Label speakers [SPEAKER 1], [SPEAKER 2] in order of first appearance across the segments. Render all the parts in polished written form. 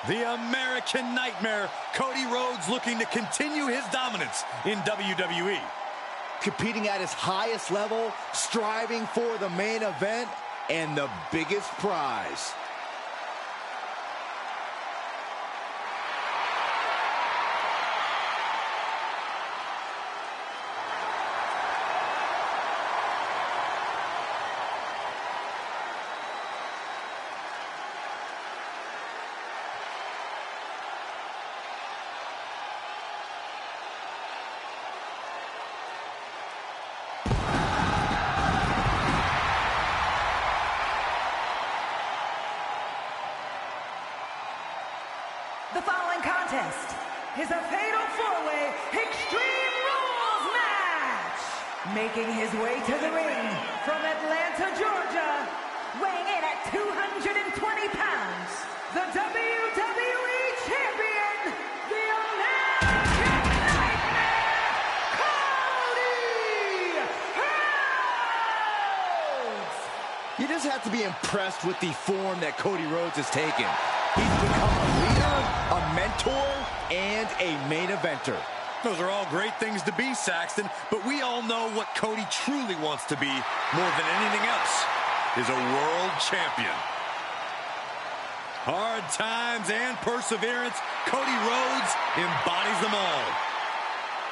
[SPEAKER 1] The American Nightmare, Cody Rhodes, looking to continue his dominance in WWE.
[SPEAKER 2] Competing at his highest level, striving for the main event and the biggest prize.
[SPEAKER 3] The following contest is a fatal four-way Extreme Rules match. Making his way to the ring from Atlanta, Georgia, weighing in at 220 pounds, the WWE Champion, the American Nightmare, Cody Rhodes!
[SPEAKER 2] You just have to be impressed with the form that Cody Rhodes has taken. He's become a leader, a mentor, and a main eventer.
[SPEAKER 1] Those are all great things to be, Saxton, but we all know what Cody truly wants to be more than anything else, is a world champion. Hard times and perseverance, Cody Rhodes embodies them all.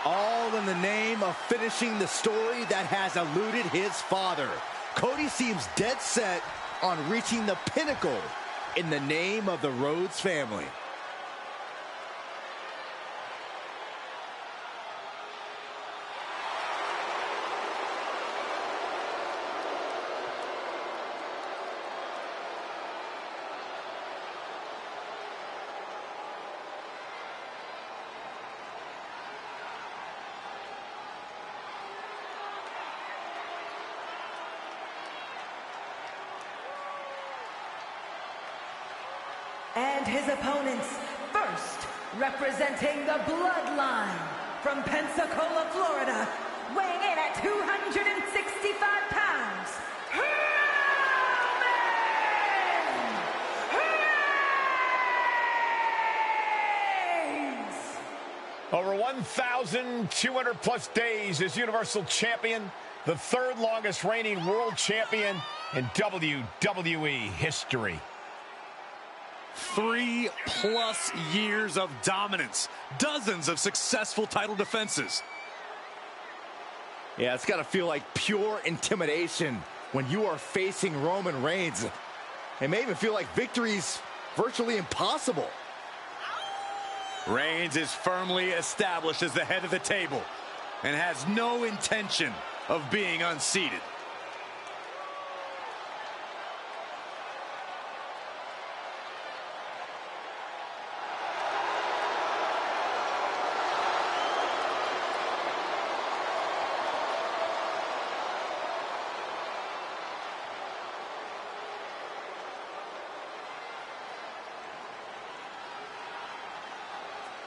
[SPEAKER 2] All in the name of finishing the story that has eluded his father. Cody seems dead set on reaching the pinnacle in the name of the Rhodes family.
[SPEAKER 3] And his opponents, first, representing the Bloodline from Pensacola, Florida, weighing in at 265 pounds, Reigns!
[SPEAKER 4] Over 1,200 plus days as Universal Champion, the third longest reigning world champion in WWE history.
[SPEAKER 1] 3+ years of dominance, dozens of successful title defenses.
[SPEAKER 2] Yeah, it's got to feel like pure intimidation when you are facing Roman Reigns. It may even feel like victory's virtually impossible.
[SPEAKER 1] Reigns is firmly established as the head of the table and has no intention of being unseated.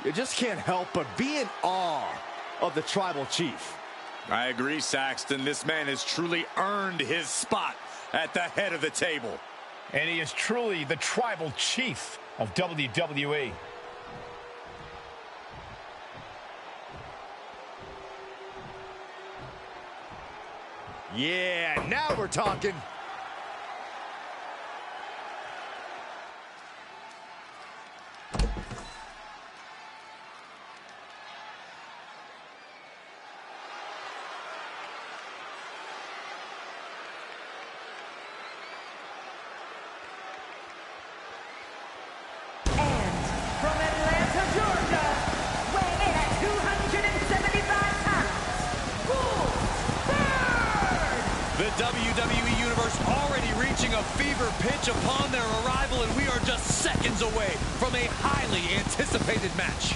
[SPEAKER 2] You just can't help but be in awe of the Tribal Chief.
[SPEAKER 1] I agree, Saxton. This man has truly earned his spot at the head of the table.
[SPEAKER 4] And he is truly the Tribal Chief of WWE.
[SPEAKER 2] Yeah, now we're talking.
[SPEAKER 1] The WWE Universe already reaching a fever pitch upon their arrival, and we are just seconds away from a highly anticipated match.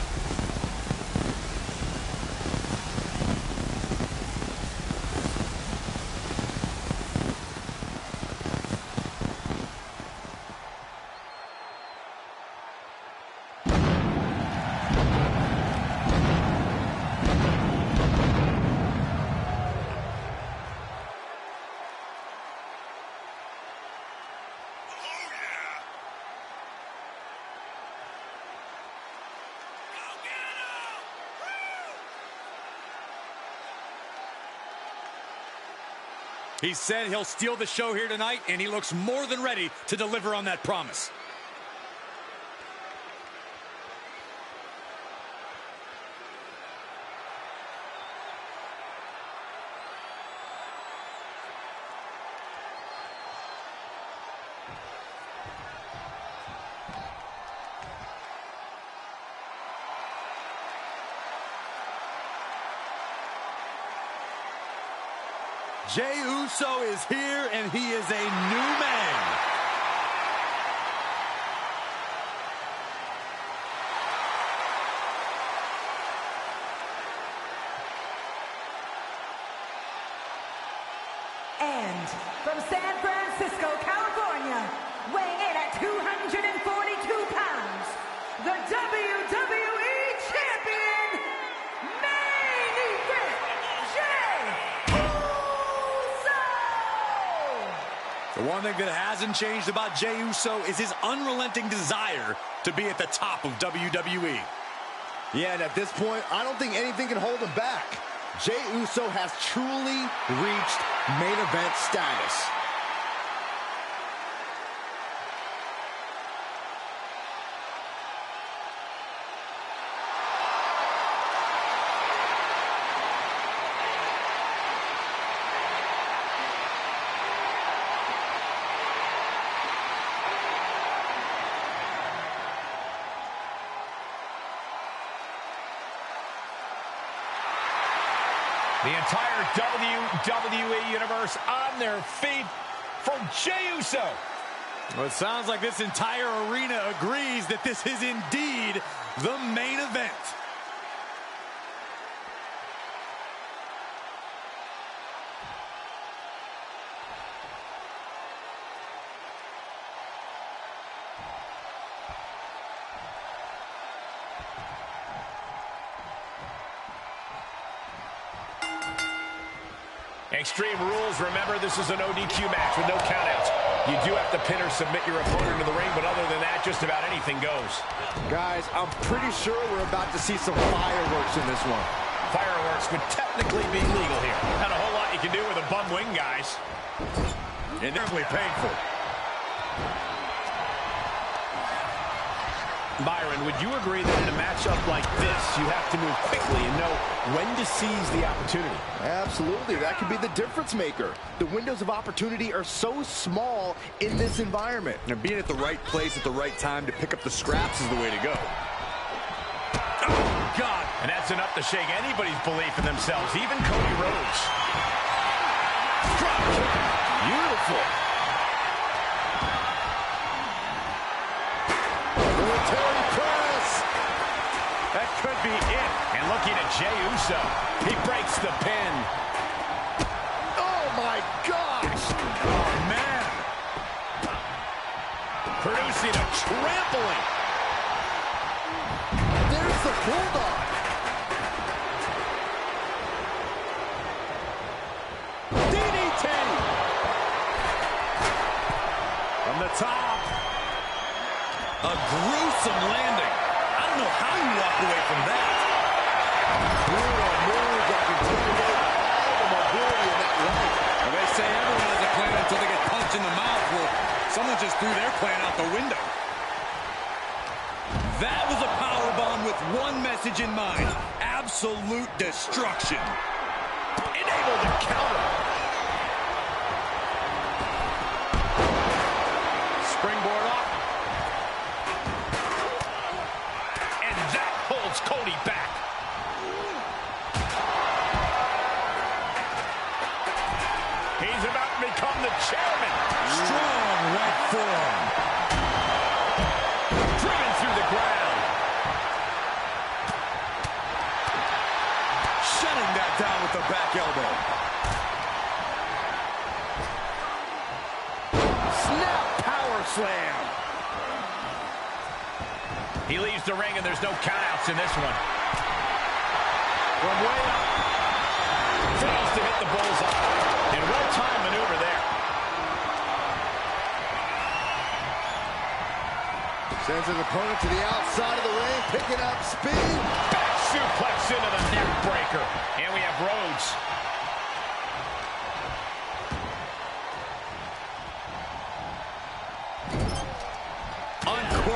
[SPEAKER 1] He said he'll steal the show here tonight, and he looks more than ready to deliver on that promise.
[SPEAKER 2] Jey Uso is here, and he is a new man.
[SPEAKER 3] And from San Francisco, California, weighing in at 242 pounds, the WWE Champion, main event, Jey Uso!
[SPEAKER 1] The one thing that hasn't changed about Jey Uso is his unrelenting desire to be at the top of WWE.
[SPEAKER 2] Yeah, and at this point, I don't think anything can hold him back. Jey Uso has truly reached main event status.
[SPEAKER 4] The entire WWE Universe on their feet for Jey Uso.
[SPEAKER 1] Well, it sounds like this entire arena agrees that this is indeed the main event.
[SPEAKER 4] Extreme Rules, remember, this is an ODQ match with no countouts. You do have to pin or submit your opponent to the ring, but other than that, just about anything goes.
[SPEAKER 2] Guys, I'm pretty sure we're about to see some fireworks in this one.
[SPEAKER 4] Fireworks would technically be legal here. Not a whole lot you can do with a bum wing, guys.
[SPEAKER 1] Inevitably painful.
[SPEAKER 4] Byron, would you agree that in a matchup like this, you have to move quickly and know when to seize the opportunity?
[SPEAKER 2] Absolutely, that could be the difference maker. The windows of opportunity are so small in this environment.
[SPEAKER 1] Now, being at the right place at the right time to pick up the scraps is the way to go. Oh, God.
[SPEAKER 4] And that's enough to shake anybody's belief in themselves, even Cody Rhodes.
[SPEAKER 2] Drop kick. Beautiful. Military press.
[SPEAKER 4] That could be it. And looking at Jey Uso, he breaks the pin.
[SPEAKER 2] Oh, my gosh.
[SPEAKER 4] Oh, man. Producing a trampling.
[SPEAKER 2] There's the bulldog. DDT.
[SPEAKER 1] From the top. A gruesome landing. I don't know how you walk away from that.
[SPEAKER 2] Brutal move that can intimidate all the mobility in that leg.
[SPEAKER 1] Well, they say everyone has a plan until they get punched in the mouth. Well, someone just threw their plan out the window. That was a powerbomb with one message in mind. Absolute destruction.
[SPEAKER 4] Enabled to counter. Springboard up. And that holds Cody back. He's about to become the chairman.
[SPEAKER 1] Strong right forearm.
[SPEAKER 4] Driven through the ground.
[SPEAKER 1] Shutting that down with the back elbow.
[SPEAKER 2] Snap power slam.
[SPEAKER 4] He leaves the ring and there's no countouts in this one.
[SPEAKER 1] From way up.
[SPEAKER 4] Fails to hit the bullseye. And well-timed maneuver there.
[SPEAKER 2] Sends his opponent to the outside of the ring, picking up speed.
[SPEAKER 4] Back suplex into the neck breaker. And we have Rhodes.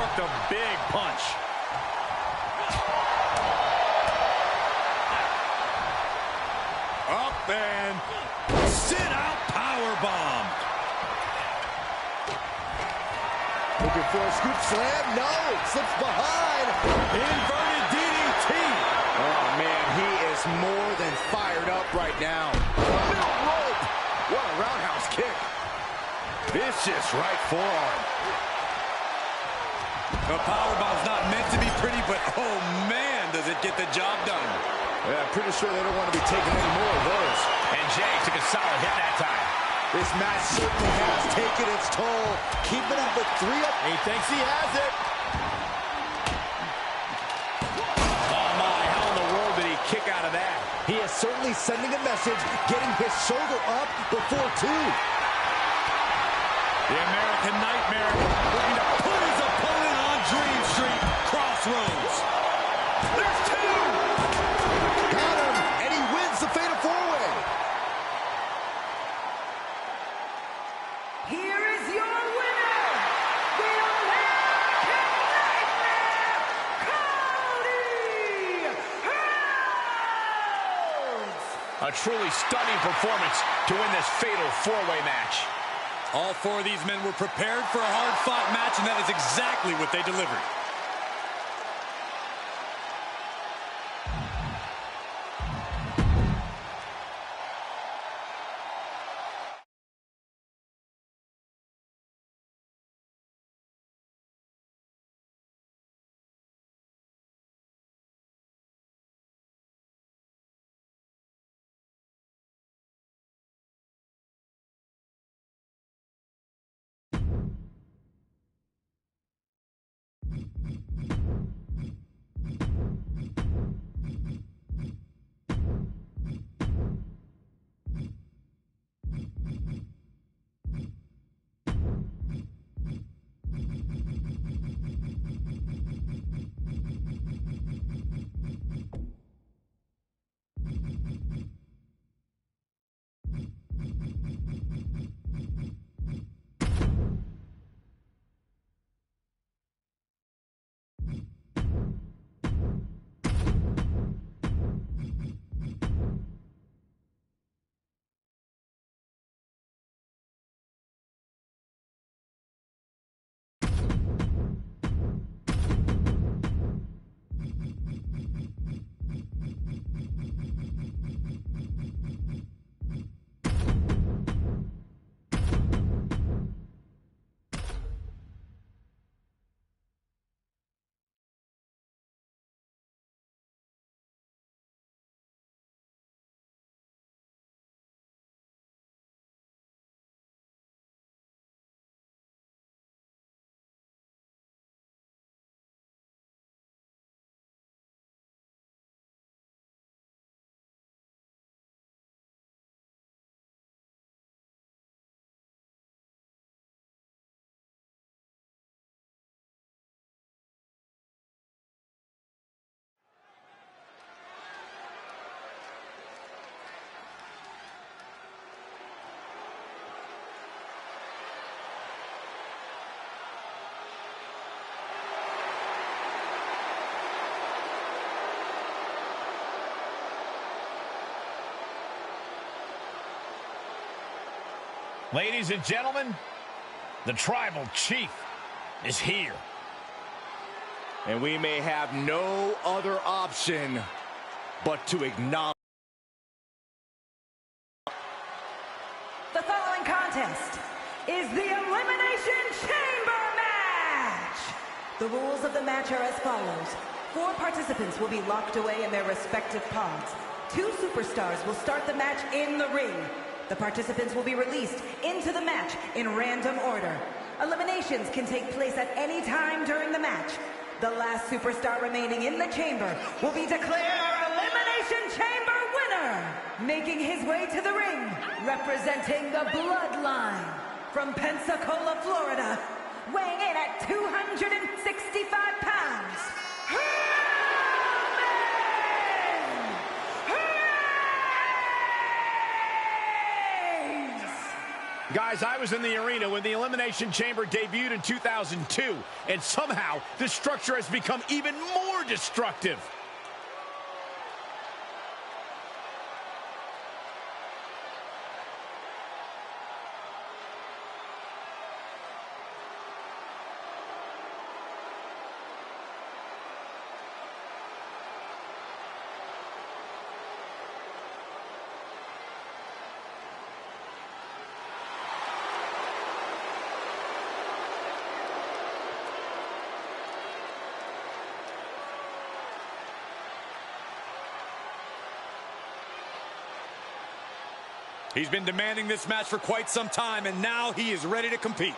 [SPEAKER 1] uncorked a big punch. Up and sit-out powerbomb.
[SPEAKER 2] Looking for a scoop slam. No, slips behind.
[SPEAKER 1] Inverted DDT.
[SPEAKER 2] Oh, man, he is more than fired up right now. Middle rope. What a roundhouse kick. Vicious right forearm.
[SPEAKER 1] The powerbomb's not meant to be pretty, but oh, man, does it get the job done.
[SPEAKER 2] Yeah, I'm pretty sure they don't want to be taking any more of those.
[SPEAKER 4] And Jay took a solid hit that time.
[SPEAKER 2] This match certainly has taken its toll. Keeping up the 3-up.
[SPEAKER 1] He thinks he has it.
[SPEAKER 4] Oh, my, how in the world did he kick out of that?
[SPEAKER 2] He is certainly sending a message, getting his shoulder up before 2.
[SPEAKER 1] The American Nightmare looking to put his opponent on Dream Street Crossroads. There's 2.
[SPEAKER 2] Got him, and he wins the Fatal 4-Way.
[SPEAKER 3] Here is your winner, the American Nightmare, Cody Rhodes!
[SPEAKER 4] A truly stunning performance to win this fatal 4-way match.
[SPEAKER 1] All 4 of these men were prepared for a hard-fought match, and that is exactly what they delivered.
[SPEAKER 4] Ladies and gentlemen, the Tribal Chief is here.
[SPEAKER 2] And we may have no other option but to acknowledge.
[SPEAKER 3] The following contest is the Elimination Chamber match. The rules of the match are as follows. 4 participants will be locked away in their respective pods. 2 superstars will start the match in the ring. The participants will be released into the match in random order. Eliminations can take place at any time during the match. The last superstar remaining in the chamber will be declared our Elimination Chamber winner. Making his way to the ring, representing the Bloodline from Pensacola, Florida, weighing in at 265 pounds,
[SPEAKER 2] Guys,
[SPEAKER 4] because I was in the arena when the Elimination Chamber debuted in 2002, and somehow this structure has become even more destructive.
[SPEAKER 1] He's been demanding this match for quite some time, and now he is ready to compete.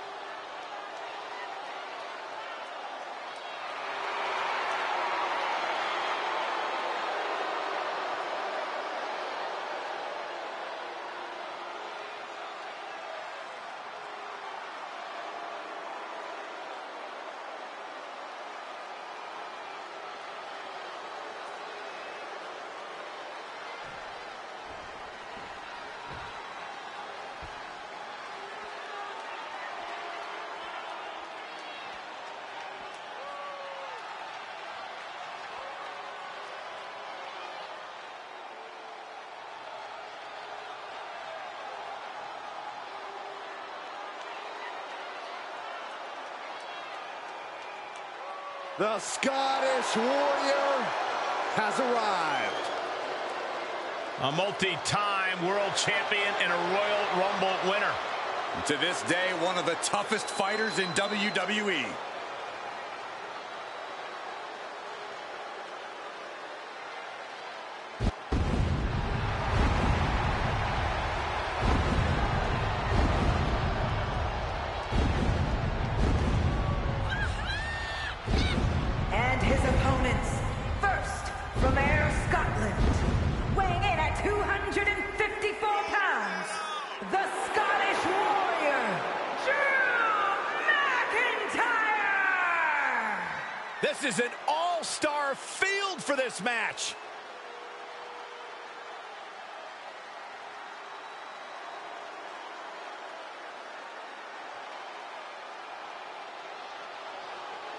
[SPEAKER 2] The Scottish Warrior has arrived.
[SPEAKER 4] A multi-time world champion and a Royal Rumble winner.
[SPEAKER 1] To this day, one of the toughest fighters in WWE.
[SPEAKER 3] And his opponents, first from Ayr, Scotland, weighing in at 254 pounds, the Scottish Warrior, Drew McIntyre!
[SPEAKER 4] This is an all-star field for this match.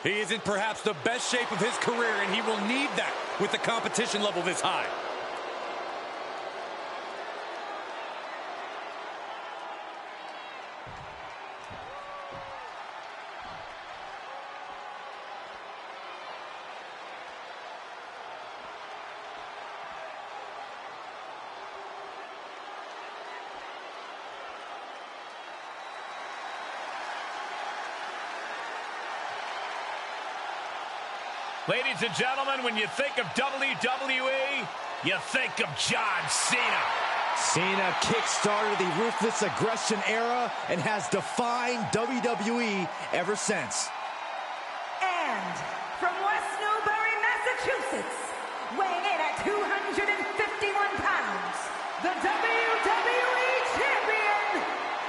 [SPEAKER 1] He is in perhaps the best shape of his career, and he will need that with the competition level this high.
[SPEAKER 4] Ladies and gentlemen, when you think of WWE, you think of John Cena.
[SPEAKER 2] Cena kick-started the Ruthless Aggression era and has defined WWE ever since.
[SPEAKER 3] And from West Newbury, Massachusetts, weighing in at 251 pounds, the WWE Champion,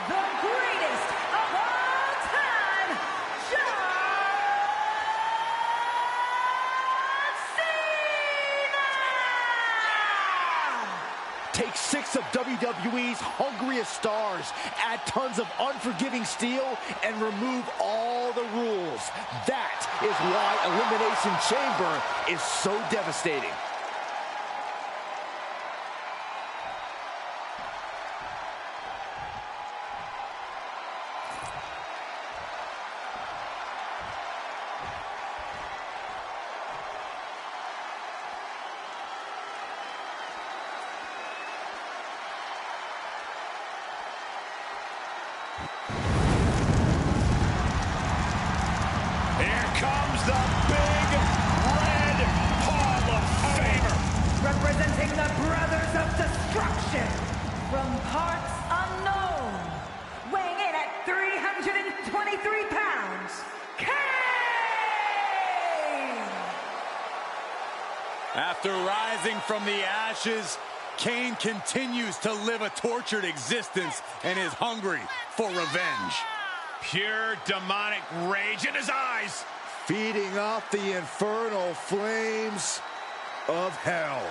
[SPEAKER 3] the greatest of all time, John Cena!
[SPEAKER 2] Take 6 of WWE's hungriest stars, add tons of unforgiving steel, and remove all the rules. That is why Elimination Chamber is so devastating.
[SPEAKER 4] Here comes the big red Hall of Famer.
[SPEAKER 3] Representing the Brothers of Destruction, from parts unknown, weighing in at 323 pounds, Kane!
[SPEAKER 1] After rising from the ashes, Kane continues to live a tortured existence and is hungry for revenge.
[SPEAKER 4] Pure demonic rage in his eyes.
[SPEAKER 2] Feeding off the infernal flames of hell.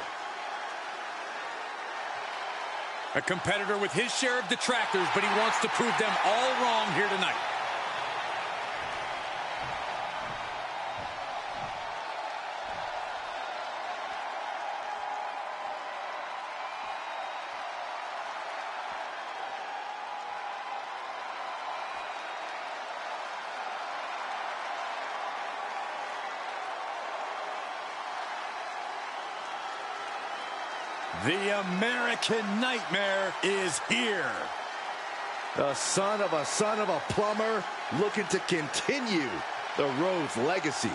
[SPEAKER 1] A competitor with his share of detractors, but he wants to prove them all wrong here tonight. The American Nightmare is here.
[SPEAKER 2] The son of a plumber looking to continue the Rhodes legacy.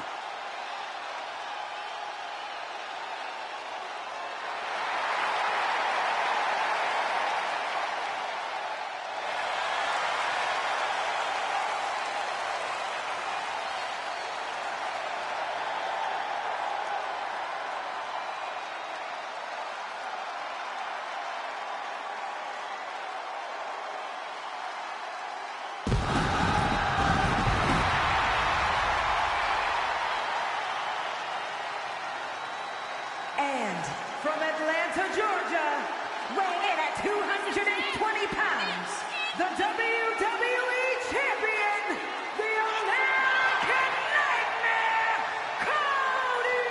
[SPEAKER 3] And from Atlanta, Georgia, weighing in at 220 pounds, the WWE Champion, the American Nightmare, Cody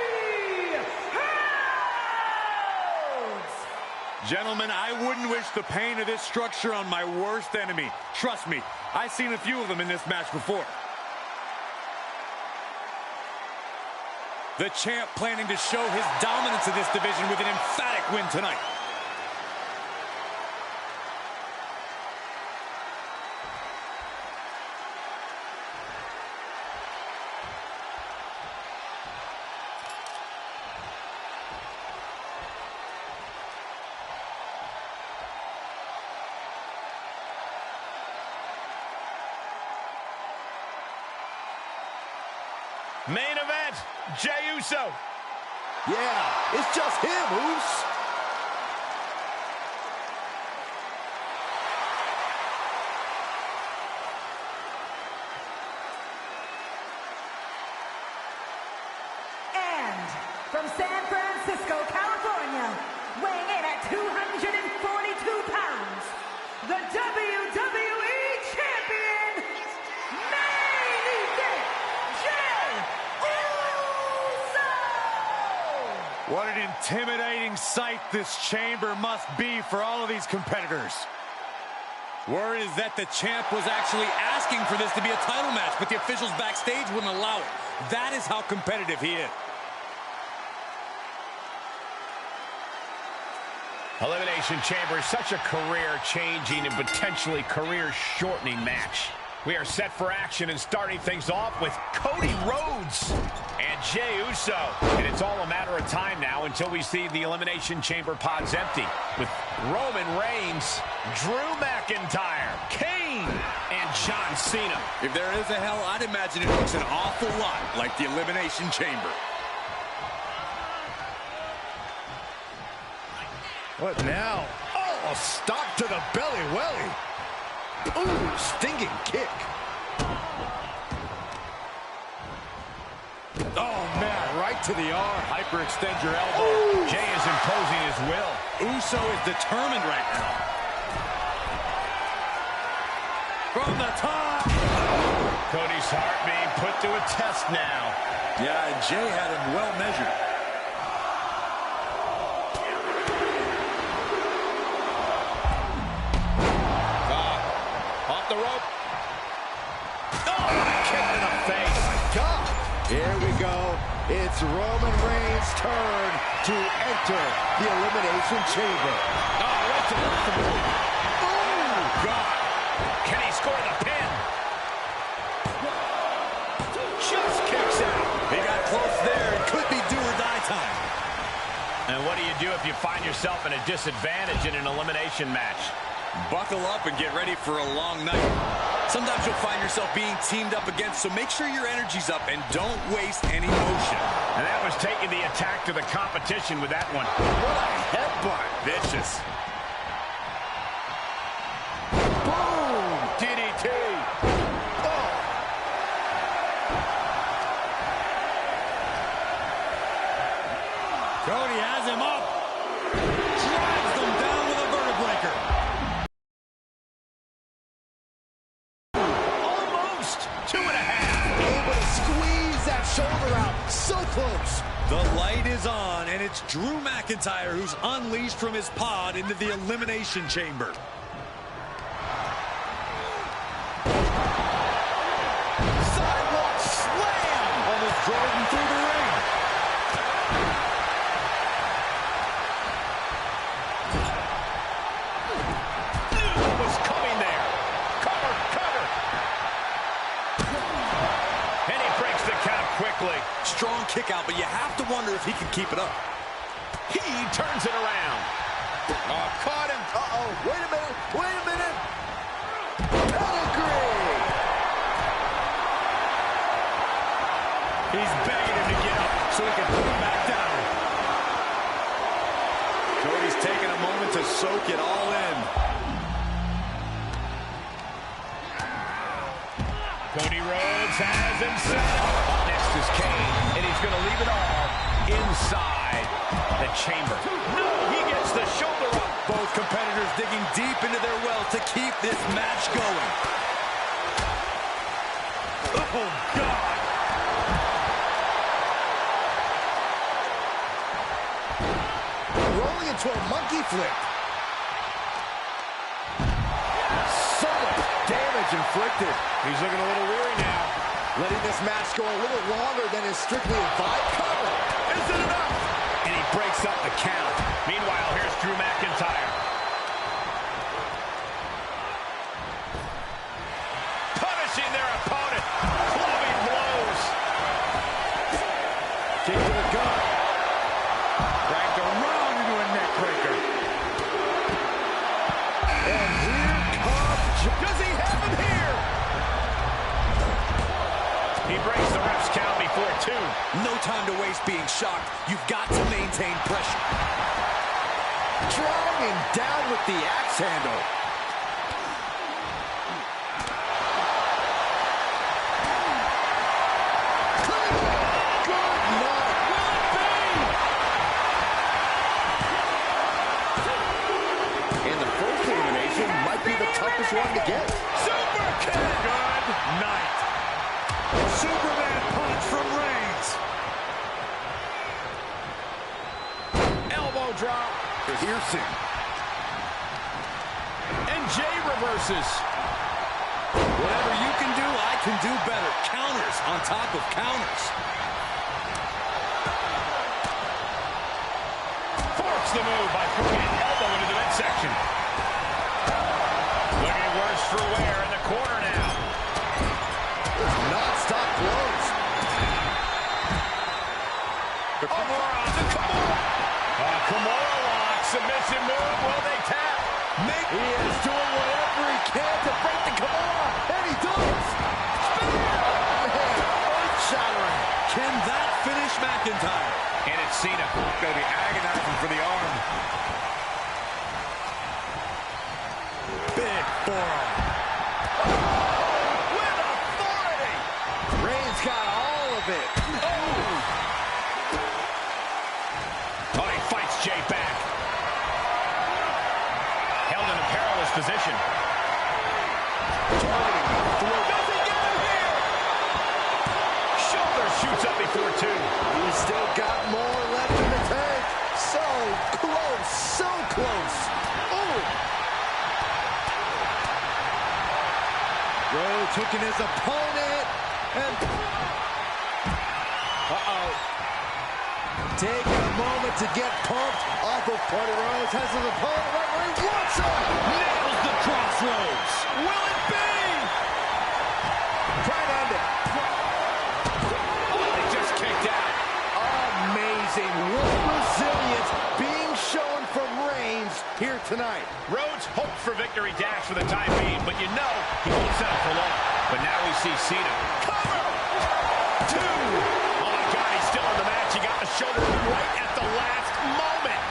[SPEAKER 3] Rhodes!
[SPEAKER 1] Gentlemen, I wouldn't wish the pain of this structure on my worst enemy. Trust me, I've seen a few of them in this match before. The champ planning to show his dominance in this division with an emphatic win tonight.
[SPEAKER 4] Main event, Jey Uso.
[SPEAKER 2] Yeah, it's just him, Uso.
[SPEAKER 3] And from San Francisco, California, weighing in at 242 pounds, the WWE Champion, main event, Jey Uso!
[SPEAKER 1] What an intimidating sight this chamber must be for all of these competitors. Word is that the champ was actually asking for this to be a title match, but the officials backstage wouldn't allow it. That is how competitive he is.
[SPEAKER 4] Elimination Chamber is such a career-changing and potentially career-shortening match. We are set for action and starting things off with Cody Rhodes and Jey Uso. And it's all a matter of time now until we see the Elimination Chamber pods empty, with Roman Reigns, Drew McIntyre, Kane, and John Cena.
[SPEAKER 1] If there is a hell, I'd imagine it looks an awful lot like the Elimination Chamber.
[SPEAKER 2] What now? Oh, a stop to the belly welly. Ooh, stinging kick.
[SPEAKER 1] Oh, man, right to the arm. Hyperextend your elbow.
[SPEAKER 2] Ooh.
[SPEAKER 4] Jey is imposing his will.
[SPEAKER 1] Uso is determined right now. From the top.
[SPEAKER 4] Cody's heart being put to a test now.
[SPEAKER 1] Yeah, and Jey had him well measured. The rope.
[SPEAKER 4] Oh, kick to the face.
[SPEAKER 2] Oh, my God. Here we go. It's Roman Reigns' turn to enter the Elimination Chamber.
[SPEAKER 4] Oh, right to the floor. Oh, God. Can he score the pin? Just kicks out.
[SPEAKER 1] He got close there. It could be do or die time.
[SPEAKER 4] And what do you do if you find yourself in a disadvantage in an elimination match?
[SPEAKER 1] Buckle up and get ready for a long night. Sometimes you'll find yourself being teamed up against, so make sure your energy's up and don't waste any motion.
[SPEAKER 4] And that was taking the attack to the competition with that one.
[SPEAKER 1] What a headbutt. Vicious.
[SPEAKER 4] Boom! DDT. Oh.
[SPEAKER 1] Cody has him up. Drives them down with a vertebreaker.
[SPEAKER 2] shoulder out. So close.
[SPEAKER 1] The light is on, and it's Drew McIntyre who's unleashed from his pod into the Elimination Chamber.
[SPEAKER 2] Sidewalk slam!
[SPEAKER 1] Almost drove him through the ring.
[SPEAKER 4] Knew what was coming there. Cover, cover. And he breaks the count quickly.
[SPEAKER 1] Strong kick out, but you have to wonder if he can keep it up.
[SPEAKER 4] He turns it around.
[SPEAKER 1] Oh, caught him.
[SPEAKER 2] Uh-oh, wait a minute, wait a minute. Pedigree!
[SPEAKER 1] He's begging him to get up so he can put him back down. Cody's taking a moment to soak it all in.
[SPEAKER 4] Cody Rhodes has himself. Next is Kane, and he's going to leave it all inside the chamber. No, he gets the shoulder up.
[SPEAKER 1] Both competitors digging deep into their well to keep this match going. Oh, God.
[SPEAKER 2] Rolling into a monkey flip. So much damage inflicted.
[SPEAKER 4] He's looking a little weary now.
[SPEAKER 2] Letting this match go a little longer than is strictly advised. Cover.
[SPEAKER 4] Is it enough? And he breaks up the count. Meanwhile, here's Drew McIntyre. Punishing their opponent. Clubbing blows.
[SPEAKER 1] Kick to the gut. Cracked around into a neck breaker.
[SPEAKER 2] And here comes...
[SPEAKER 4] Does he have him here? He breaks the ref's count before two.
[SPEAKER 1] No time to waste being shocked. You've got to maintain pressure.
[SPEAKER 2] Drawing him down with the axe handle. Good night. And the first elimination might be the toughest one to get.
[SPEAKER 4] Super kick.
[SPEAKER 1] Good night. Superman punch from Reigns.
[SPEAKER 4] Elbow drop.
[SPEAKER 1] Piercing.
[SPEAKER 4] And Jay reverses.
[SPEAKER 1] Whatever you can do, I can do better. Counters on top of counters.
[SPEAKER 4] Forks the move by putting an elbow into the midsection. Looking worse for wear in the corner now.
[SPEAKER 2] Non-stop blows.
[SPEAKER 4] Kimura on the Kimura. Kimura lock. Submission move. Will they tap?
[SPEAKER 2] He is doing whatever he can to break the Kimura. And he does. Earth-shattering.
[SPEAKER 1] Can that finish McIntyre?
[SPEAKER 4] And it's Cena.
[SPEAKER 1] Going to be agonizing for the arm. Big forearm.
[SPEAKER 4] With authority.
[SPEAKER 2] Reigns got all of it.
[SPEAKER 4] Oh, he fights Jay back. Held in a perilous position.
[SPEAKER 2] Targeting the throat.
[SPEAKER 4] Does he get him here? Shoulder shoots up before two.
[SPEAKER 2] He's still got more left in the tank. So close, so close. Oh! Rhodes hooking his opponent. And... Uh-oh. Taking a moment to get pumped off of Cody Rhodes. Has his opponent right where he wants him.
[SPEAKER 4] Nails the crossroads. Will it be?
[SPEAKER 2] Try to end it.
[SPEAKER 4] Oh, they just kicked out.
[SPEAKER 2] Amazing. What resilience being shown from Reigns here tonight.
[SPEAKER 4] Rhodes hoped for victory dash for the time being, but you know he won't settle for long. But now we see Cena. Cover! Two! Oh my God, he's still in the match. He got the shoulder right at the last moment.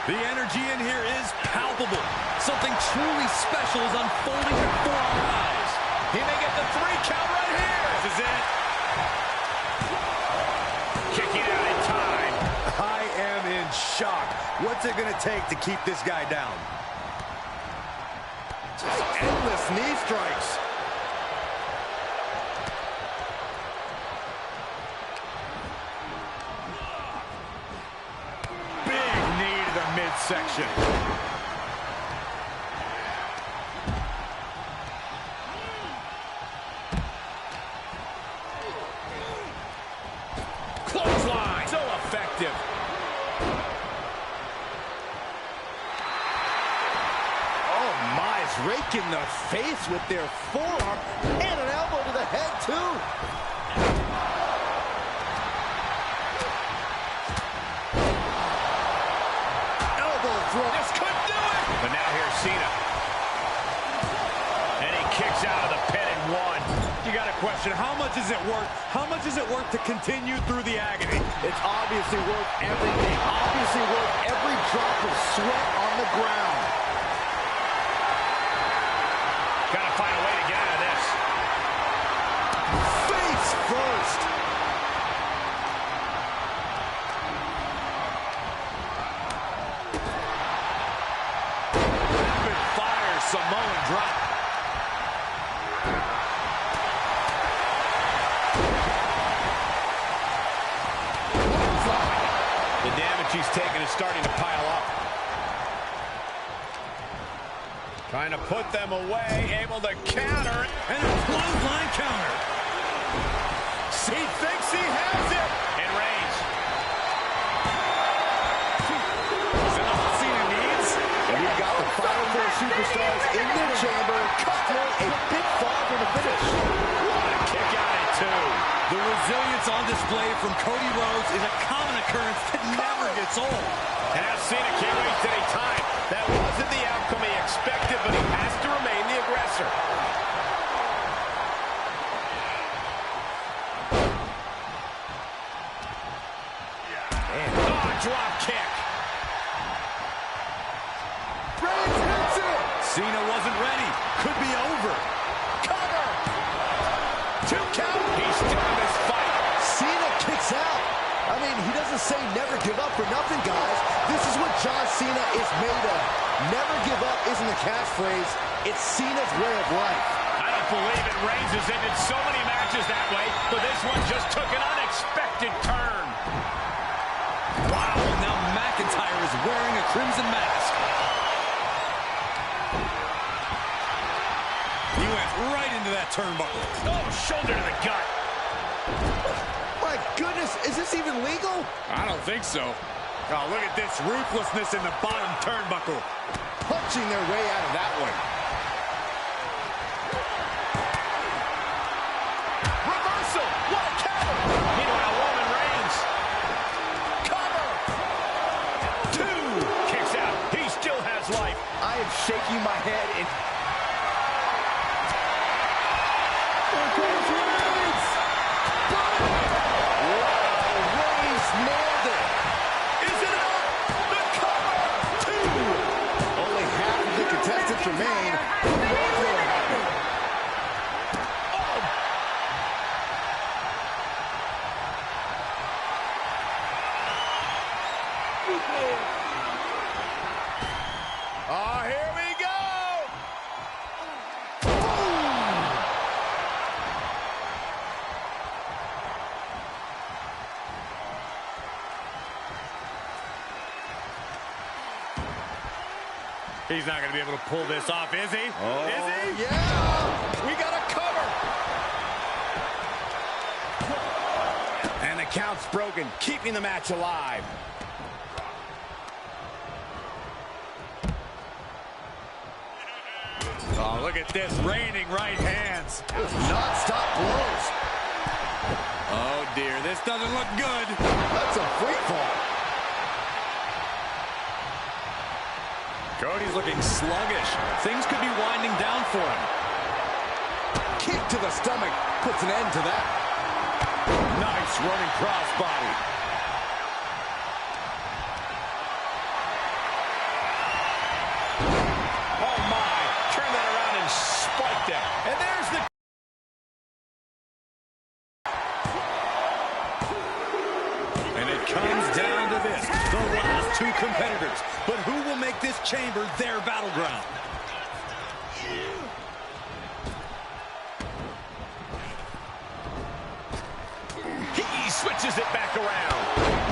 [SPEAKER 1] The energy in here is palpable. Something truly special is unfolding before our eyes.
[SPEAKER 4] He may get the 3 count right here.
[SPEAKER 1] This is it.
[SPEAKER 4] Kicking out in time.
[SPEAKER 1] I am in shock. What's it going to take to keep this guy down?
[SPEAKER 2] Just endless knee strikes.
[SPEAKER 1] midsection. Clothesline, so effective.
[SPEAKER 2] Oh my, is raking the face with their forearm and an elbow to the head too. Elbow throw.
[SPEAKER 4] This could do it. But now here's Cena. And he kicks out of the pin and one.
[SPEAKER 1] You got to question, how much is it worth? How much is it worth to continue through the agony?
[SPEAKER 2] It's obviously worth everything. Obviously worth every drop of sweat on the ground.
[SPEAKER 4] Got to find a way to get out of this.
[SPEAKER 2] Face first.
[SPEAKER 1] Rapid fire Samoan drop.
[SPEAKER 4] The damage he's taken is starting to pile up. Trying to put them away, able to counter.
[SPEAKER 1] And a clothesline counter.
[SPEAKER 4] He thinks he has it. And Reigns.
[SPEAKER 1] Is that all Cena needs?
[SPEAKER 2] And we've got the final four superstars in their chamber, cutting a bit far from the finish.
[SPEAKER 4] What a kick out at two.
[SPEAKER 1] The resilience on display from Cody Rhodes is a common occurrence that never gets old.
[SPEAKER 4] And now Cena can't waste any time. That wasn't the outcome he expected, but he has to remain the aggressor. Oh, drop kick.
[SPEAKER 2] Reigns hits it.
[SPEAKER 1] Cena wasn't ready. Could be over.
[SPEAKER 4] Cover. 2 count. He's still in this fight.
[SPEAKER 2] Cena kicks out. I mean, he doesn't say never give up for nothing, guys. This is what John Cena is made of. Never give up isn't a catchphrase. It's Cena's way of life.
[SPEAKER 4] I don't believe it. Reigns has ended so many matches that way, but this one just took an unexpected turn.
[SPEAKER 1] Wow, now McIntyre is wearing a crimson mask. He went right into that turnbuckle.
[SPEAKER 4] Oh, shoulder to the gut.
[SPEAKER 2] My goodness, is this even legal?
[SPEAKER 1] I don't think so. Oh, look at this ruthlessness in the bottom turnbuckle.
[SPEAKER 2] Punching their way out of that one.
[SPEAKER 4] Reversal. What a counter. Meanwhile, Roman Reigns. Cover. 2. Kicks out. He still has life.
[SPEAKER 2] I am shaking my head in... Nailed it.
[SPEAKER 4] Is it up? The cover. 2.
[SPEAKER 2] Only half of the contestants remain. Who knows what will happen?
[SPEAKER 4] Oh, here we go.
[SPEAKER 1] He's not going to be able to pull this off, is he?
[SPEAKER 2] Oh,
[SPEAKER 1] is he?
[SPEAKER 2] yeah.
[SPEAKER 4] We got a cover. And the count's broken, keeping the match alive.
[SPEAKER 1] Oh, look at this, raining right hands.
[SPEAKER 2] Non-stop blows.
[SPEAKER 1] Oh, dear, this doesn't look good.
[SPEAKER 2] That's a free fall.
[SPEAKER 1] Cody's looking sluggish. Things could be winding down for him.
[SPEAKER 2] Kick to the stomach puts an end to that.
[SPEAKER 1] Nice running crossbody.
[SPEAKER 4] Oh, my. Turn that around and spiked it. And there's the...
[SPEAKER 1] And it comes down to this, the last 2 competitors. But who will make this chamber their battleground?
[SPEAKER 4] He switches it back around.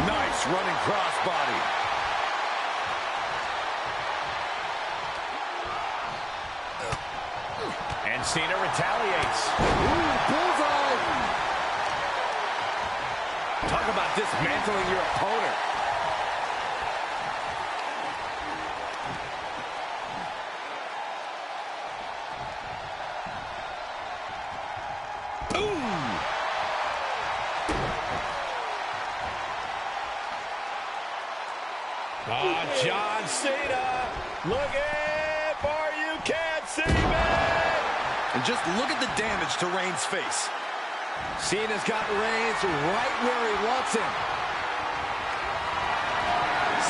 [SPEAKER 1] Nice running crossbody.
[SPEAKER 4] And Cena retaliates.
[SPEAKER 2] Ooh, bullseye!
[SPEAKER 1] Talk about dismantling your opponent.
[SPEAKER 4] John Cena looking for you can't see me.
[SPEAKER 1] And just look at the damage to Reigns' face.
[SPEAKER 2] Cena's got Reigns right where he wants him.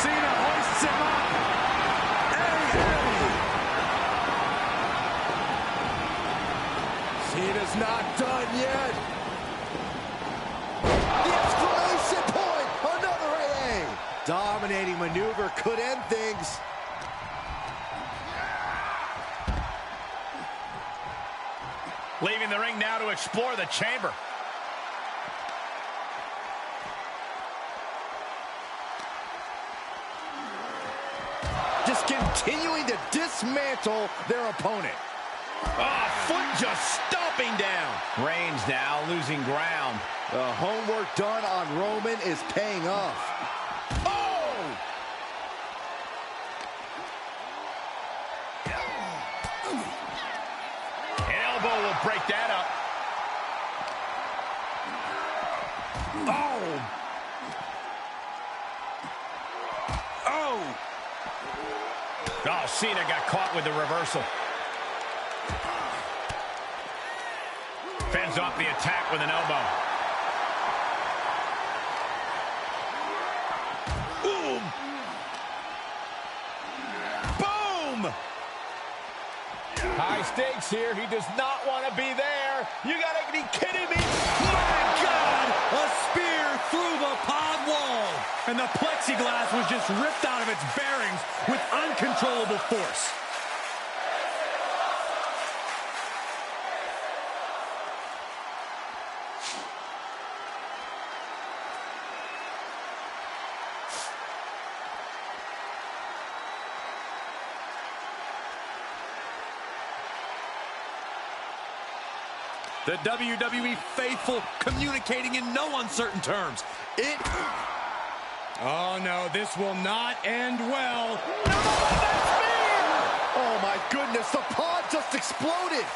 [SPEAKER 1] Cena hoists him up.
[SPEAKER 2] Cena's not done yet. The exclamation point! Another AA! Dominating maneuver could end things.
[SPEAKER 4] Leaving the ring now to explore the chamber.
[SPEAKER 2] Just continuing to dismantle their opponent.
[SPEAKER 4] Oh, foot just stomping down. Reigns now losing ground.
[SPEAKER 2] The homework done on Roman is paying off.
[SPEAKER 4] Oh! An elbow will break that up. Oh! Oh! Oh, Cena got caught with the reversal. Fends off the attack with an elbow. Boom! Boom! High stakes here. He does not want to be there. You gotta be kidding me.
[SPEAKER 1] My God! A spear through the pod wall. And the plexiglass was just ripped out of its bearings with uncontrollable force. The WWE faithful communicating in no uncertain terms. Oh no, this will not end well.
[SPEAKER 2] No, that's spear! Oh my goodness, the pod just exploded.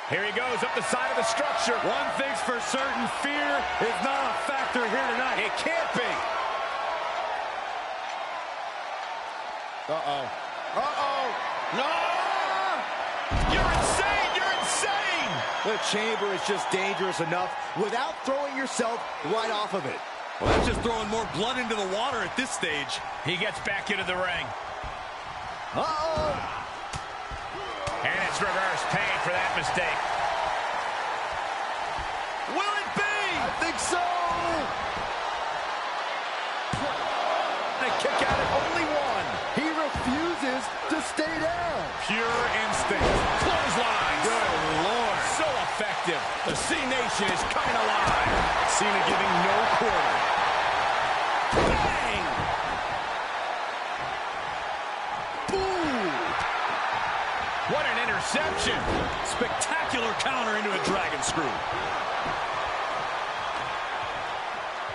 [SPEAKER 4] Here he goes up the side of the structure.
[SPEAKER 1] One thing's for certain, fear is not a factor here tonight.
[SPEAKER 4] It can't be.
[SPEAKER 2] Uh-oh. Uh-oh.
[SPEAKER 4] No! You're insane! You're insane!
[SPEAKER 2] The chamber is just dangerous enough without throwing yourself right off of it.
[SPEAKER 1] Well, that's just throwing more blood into the water at this stage.
[SPEAKER 4] He gets back into the ring.
[SPEAKER 2] Uh-oh.
[SPEAKER 4] And it's reverse pain for that mistake. Will it be?
[SPEAKER 2] I think so.
[SPEAKER 4] They kick out at only one.
[SPEAKER 2] He refuses to stay down.
[SPEAKER 1] Pure instinct.
[SPEAKER 4] Clothesline.
[SPEAKER 1] Good Lord.
[SPEAKER 4] So effective. The C Nation is coming alive.
[SPEAKER 1] Cena giving no quarter.
[SPEAKER 4] Bang! What an interception.
[SPEAKER 1] Spectacular counter into a dragon screw.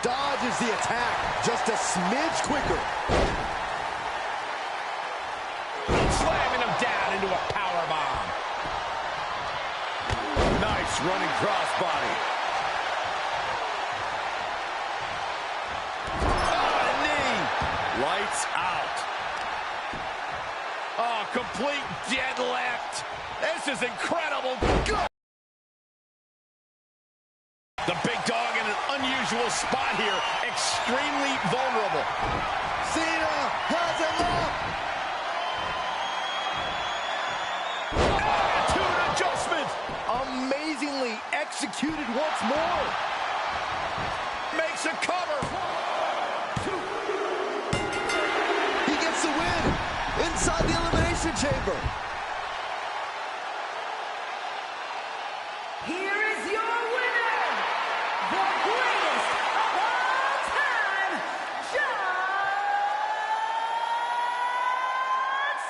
[SPEAKER 2] Dodges the attack just a smidge quicker.
[SPEAKER 4] Slamming him down into a powerbomb.
[SPEAKER 1] Nice running crossbody.
[SPEAKER 4] Oh, a knee.
[SPEAKER 1] Lights out.
[SPEAKER 4] Oh, complete deadlift. This is incredible. Good. The big dog in an unusual spot here. Extremely vulnerable.
[SPEAKER 2] Cena has him up.
[SPEAKER 4] Attitude adjustment.
[SPEAKER 2] Amazingly executed once more.
[SPEAKER 4] Makes a cover.
[SPEAKER 2] Elimination Chamber.
[SPEAKER 3] Here is your winner, the greatest of all time, John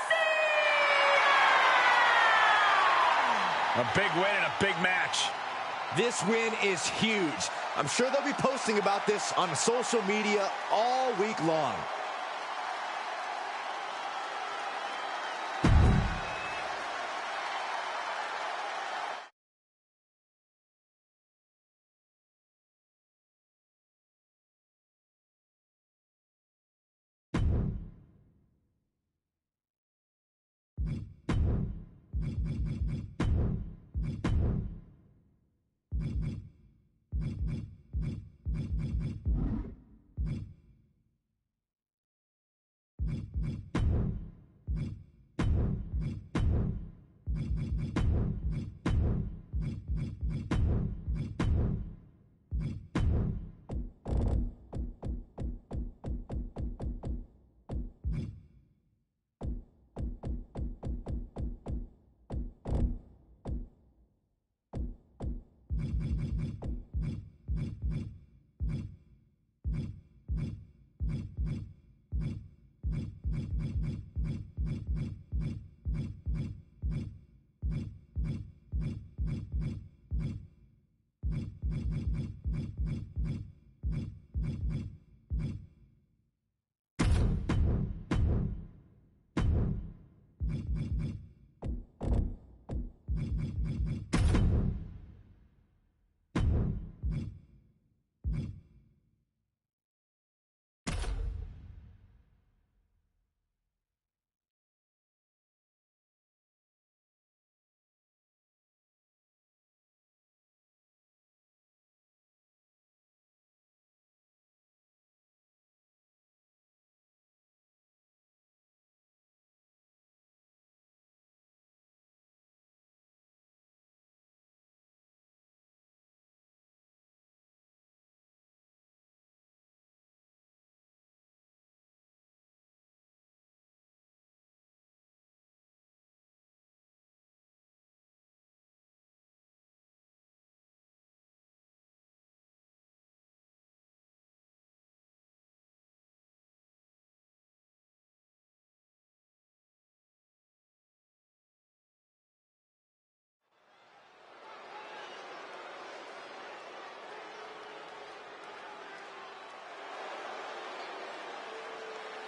[SPEAKER 3] Cena!
[SPEAKER 4] A big win and a big match.
[SPEAKER 2] This win is huge. I'm sure they'll be posting about this on social media all week long.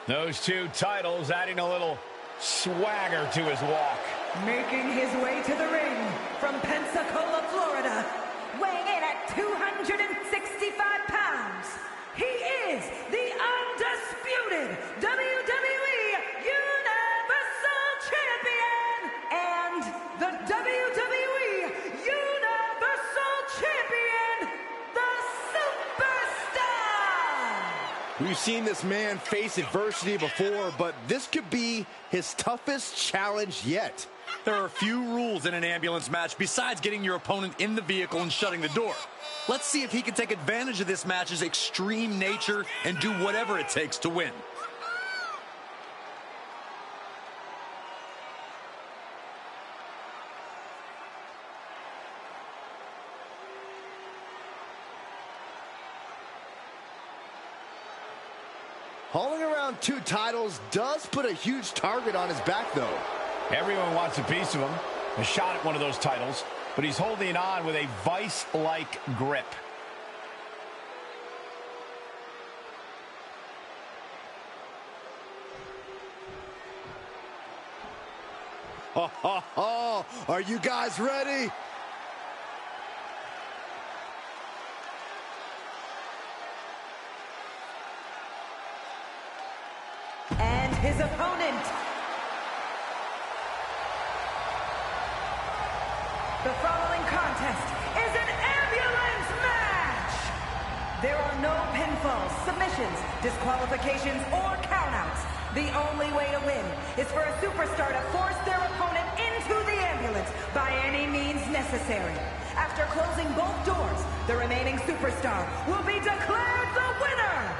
[SPEAKER 4] Those two titles adding a little swagger to his walk.
[SPEAKER 3] Making his way to the ring from Pensacola, Florida, weighing in at 265 pounds, he is the undisputed WWE Universal Champion and the WWE Universal Champion, the Superstar!
[SPEAKER 2] We've seen this man face adversity before, but this could be his toughest challenge yet.
[SPEAKER 1] There are few rules in an ambulance match besides getting your opponent in the vehicle and shutting the door. Let's see if he can take advantage of this match's extreme nature and do whatever it takes to win.
[SPEAKER 2] Hauling around two titles does put a huge target on his back, though.
[SPEAKER 4] Everyone wants a piece of him, a shot at one of those titles, but he's holding on with a vice-like grip.
[SPEAKER 2] Are you guys ready?
[SPEAKER 3] And his opponent, the following contest is an ambulance match. There are no pinfalls, submissions, disqualifications, or countouts. The only way to win is for a superstar to force their opponent into the ambulance by any means necessary. After closing both doors, the remaining superstar will be declared the winner.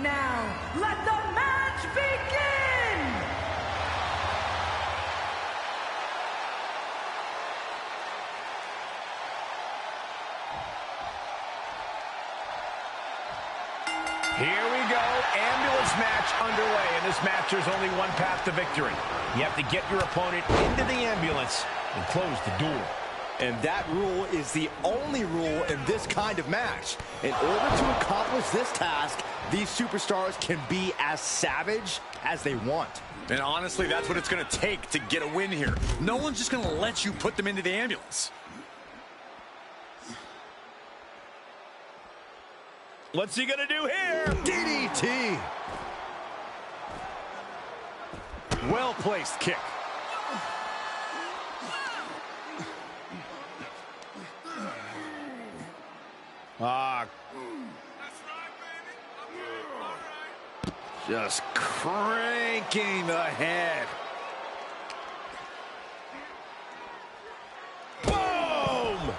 [SPEAKER 3] Now, let the match begin!
[SPEAKER 4] ambulance match underway. In this match, there's only one path to victory. You have to get your opponent into the ambulance and close the door.
[SPEAKER 2] And that rule is the only rule in this kind of match. In order to accomplish this task, these superstars can be as savage as they want.
[SPEAKER 1] And honestly, that's what it's going to take to get a win here. No one's just going to let you put them into the ambulance.
[SPEAKER 4] What's he going to do here?
[SPEAKER 2] DDT.
[SPEAKER 1] Well-placed kick.
[SPEAKER 2] Just cranking the head.
[SPEAKER 4] Boom!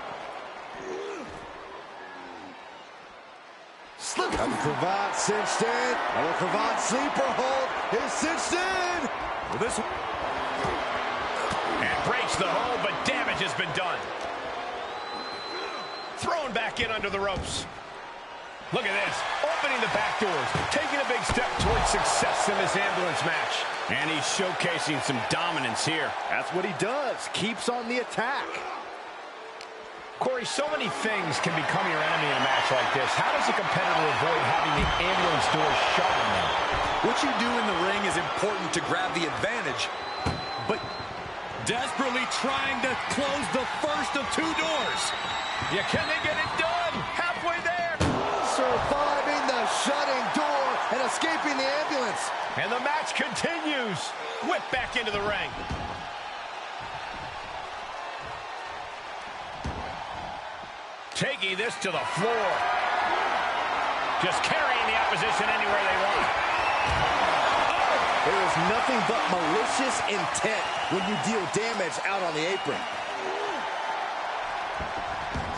[SPEAKER 2] Slip. Double cravat cinched in. Double cravat sleeper hold is cinched in.
[SPEAKER 1] Well, this
[SPEAKER 4] And breaks the hold, but damage has been done. Thrown back in under the ropes. Look at this, opening the back doors, taking a big step towards success in this ambulance match. And he's showcasing some dominance here.
[SPEAKER 2] That's what he does, keeps on the attack.
[SPEAKER 4] Corey, so many things can become your enemy in a match like this. How does a competitor avoid having the ambulance doors shut on them?
[SPEAKER 1] What you do in the ring is important to grab the advantage, but desperately trying to close the first of two doors.
[SPEAKER 4] Yeah, can they get it done? Halfway there.
[SPEAKER 2] Surviving the shutting door and escaping the ambulance.
[SPEAKER 4] And the match continues. Whip back into the ring. Taking this to the floor. Just carrying the opposition anywhere they want.
[SPEAKER 2] There is nothing but malicious intent when you deal damage out on the apron.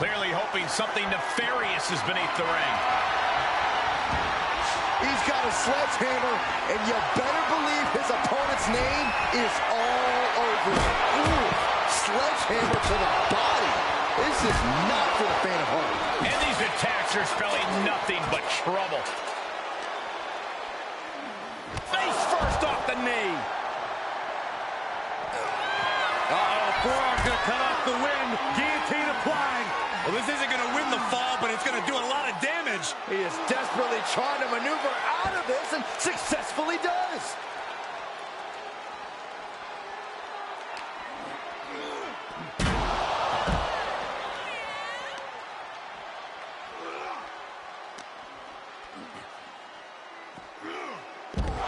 [SPEAKER 4] Clearly hoping something nefarious is beneath the ring.
[SPEAKER 2] He's got a sledgehammer, and you better believe his opponent's name is all over it. Ooh, sledgehammer to the body. This is not for the faint of heart.
[SPEAKER 4] And these attacks are spelling nothing but trouble. Face first off the knee.
[SPEAKER 1] Uh-oh, forearm's going to cut off the wind. Guillotine applied. Well, this isn't going to win the fall, but it's going to do a lot of damage.
[SPEAKER 2] He is desperately trying to maneuver out of this and successfully does.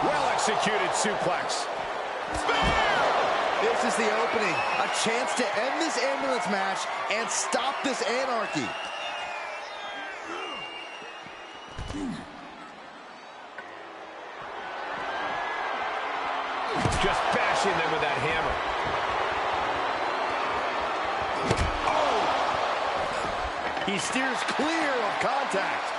[SPEAKER 4] Well-executed suplex.
[SPEAKER 2] This is the opening, a chance to end this ambulance match and stop this anarchy.
[SPEAKER 4] Just bashing them with that hammer.
[SPEAKER 2] Oh! He steers clear of contact.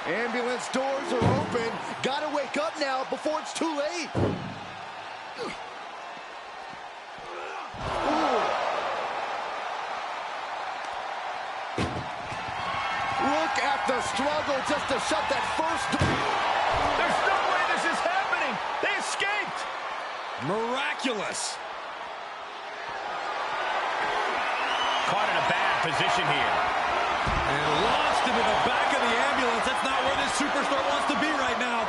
[SPEAKER 2] Ambulance doors are open. Gotta wake up now before it's too late. Look at the struggle just to shut that first door.
[SPEAKER 4] There's no way this is happening. They escaped.
[SPEAKER 1] Miraculous.
[SPEAKER 4] Caught in a bad position here.
[SPEAKER 1] And launched him in the back of the ambulance. That's not where this superstar wants to be right now.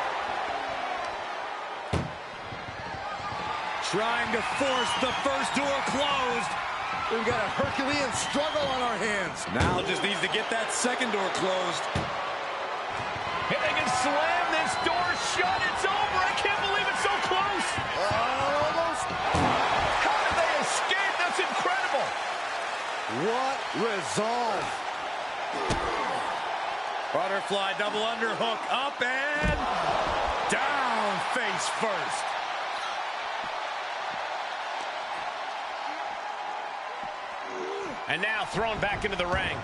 [SPEAKER 1] Trying to force the first door closed.
[SPEAKER 2] We've got a Herculean struggle on our hands.
[SPEAKER 1] Now just needs to get that second door closed.
[SPEAKER 4] If they can slam this door shut, it's over. I can't believe it's so close.
[SPEAKER 2] Almost.
[SPEAKER 4] How did they escape? That's incredible.
[SPEAKER 2] What resolve.
[SPEAKER 1] Butterfly double underhook up and down face first.
[SPEAKER 4] And now thrown back into the ring.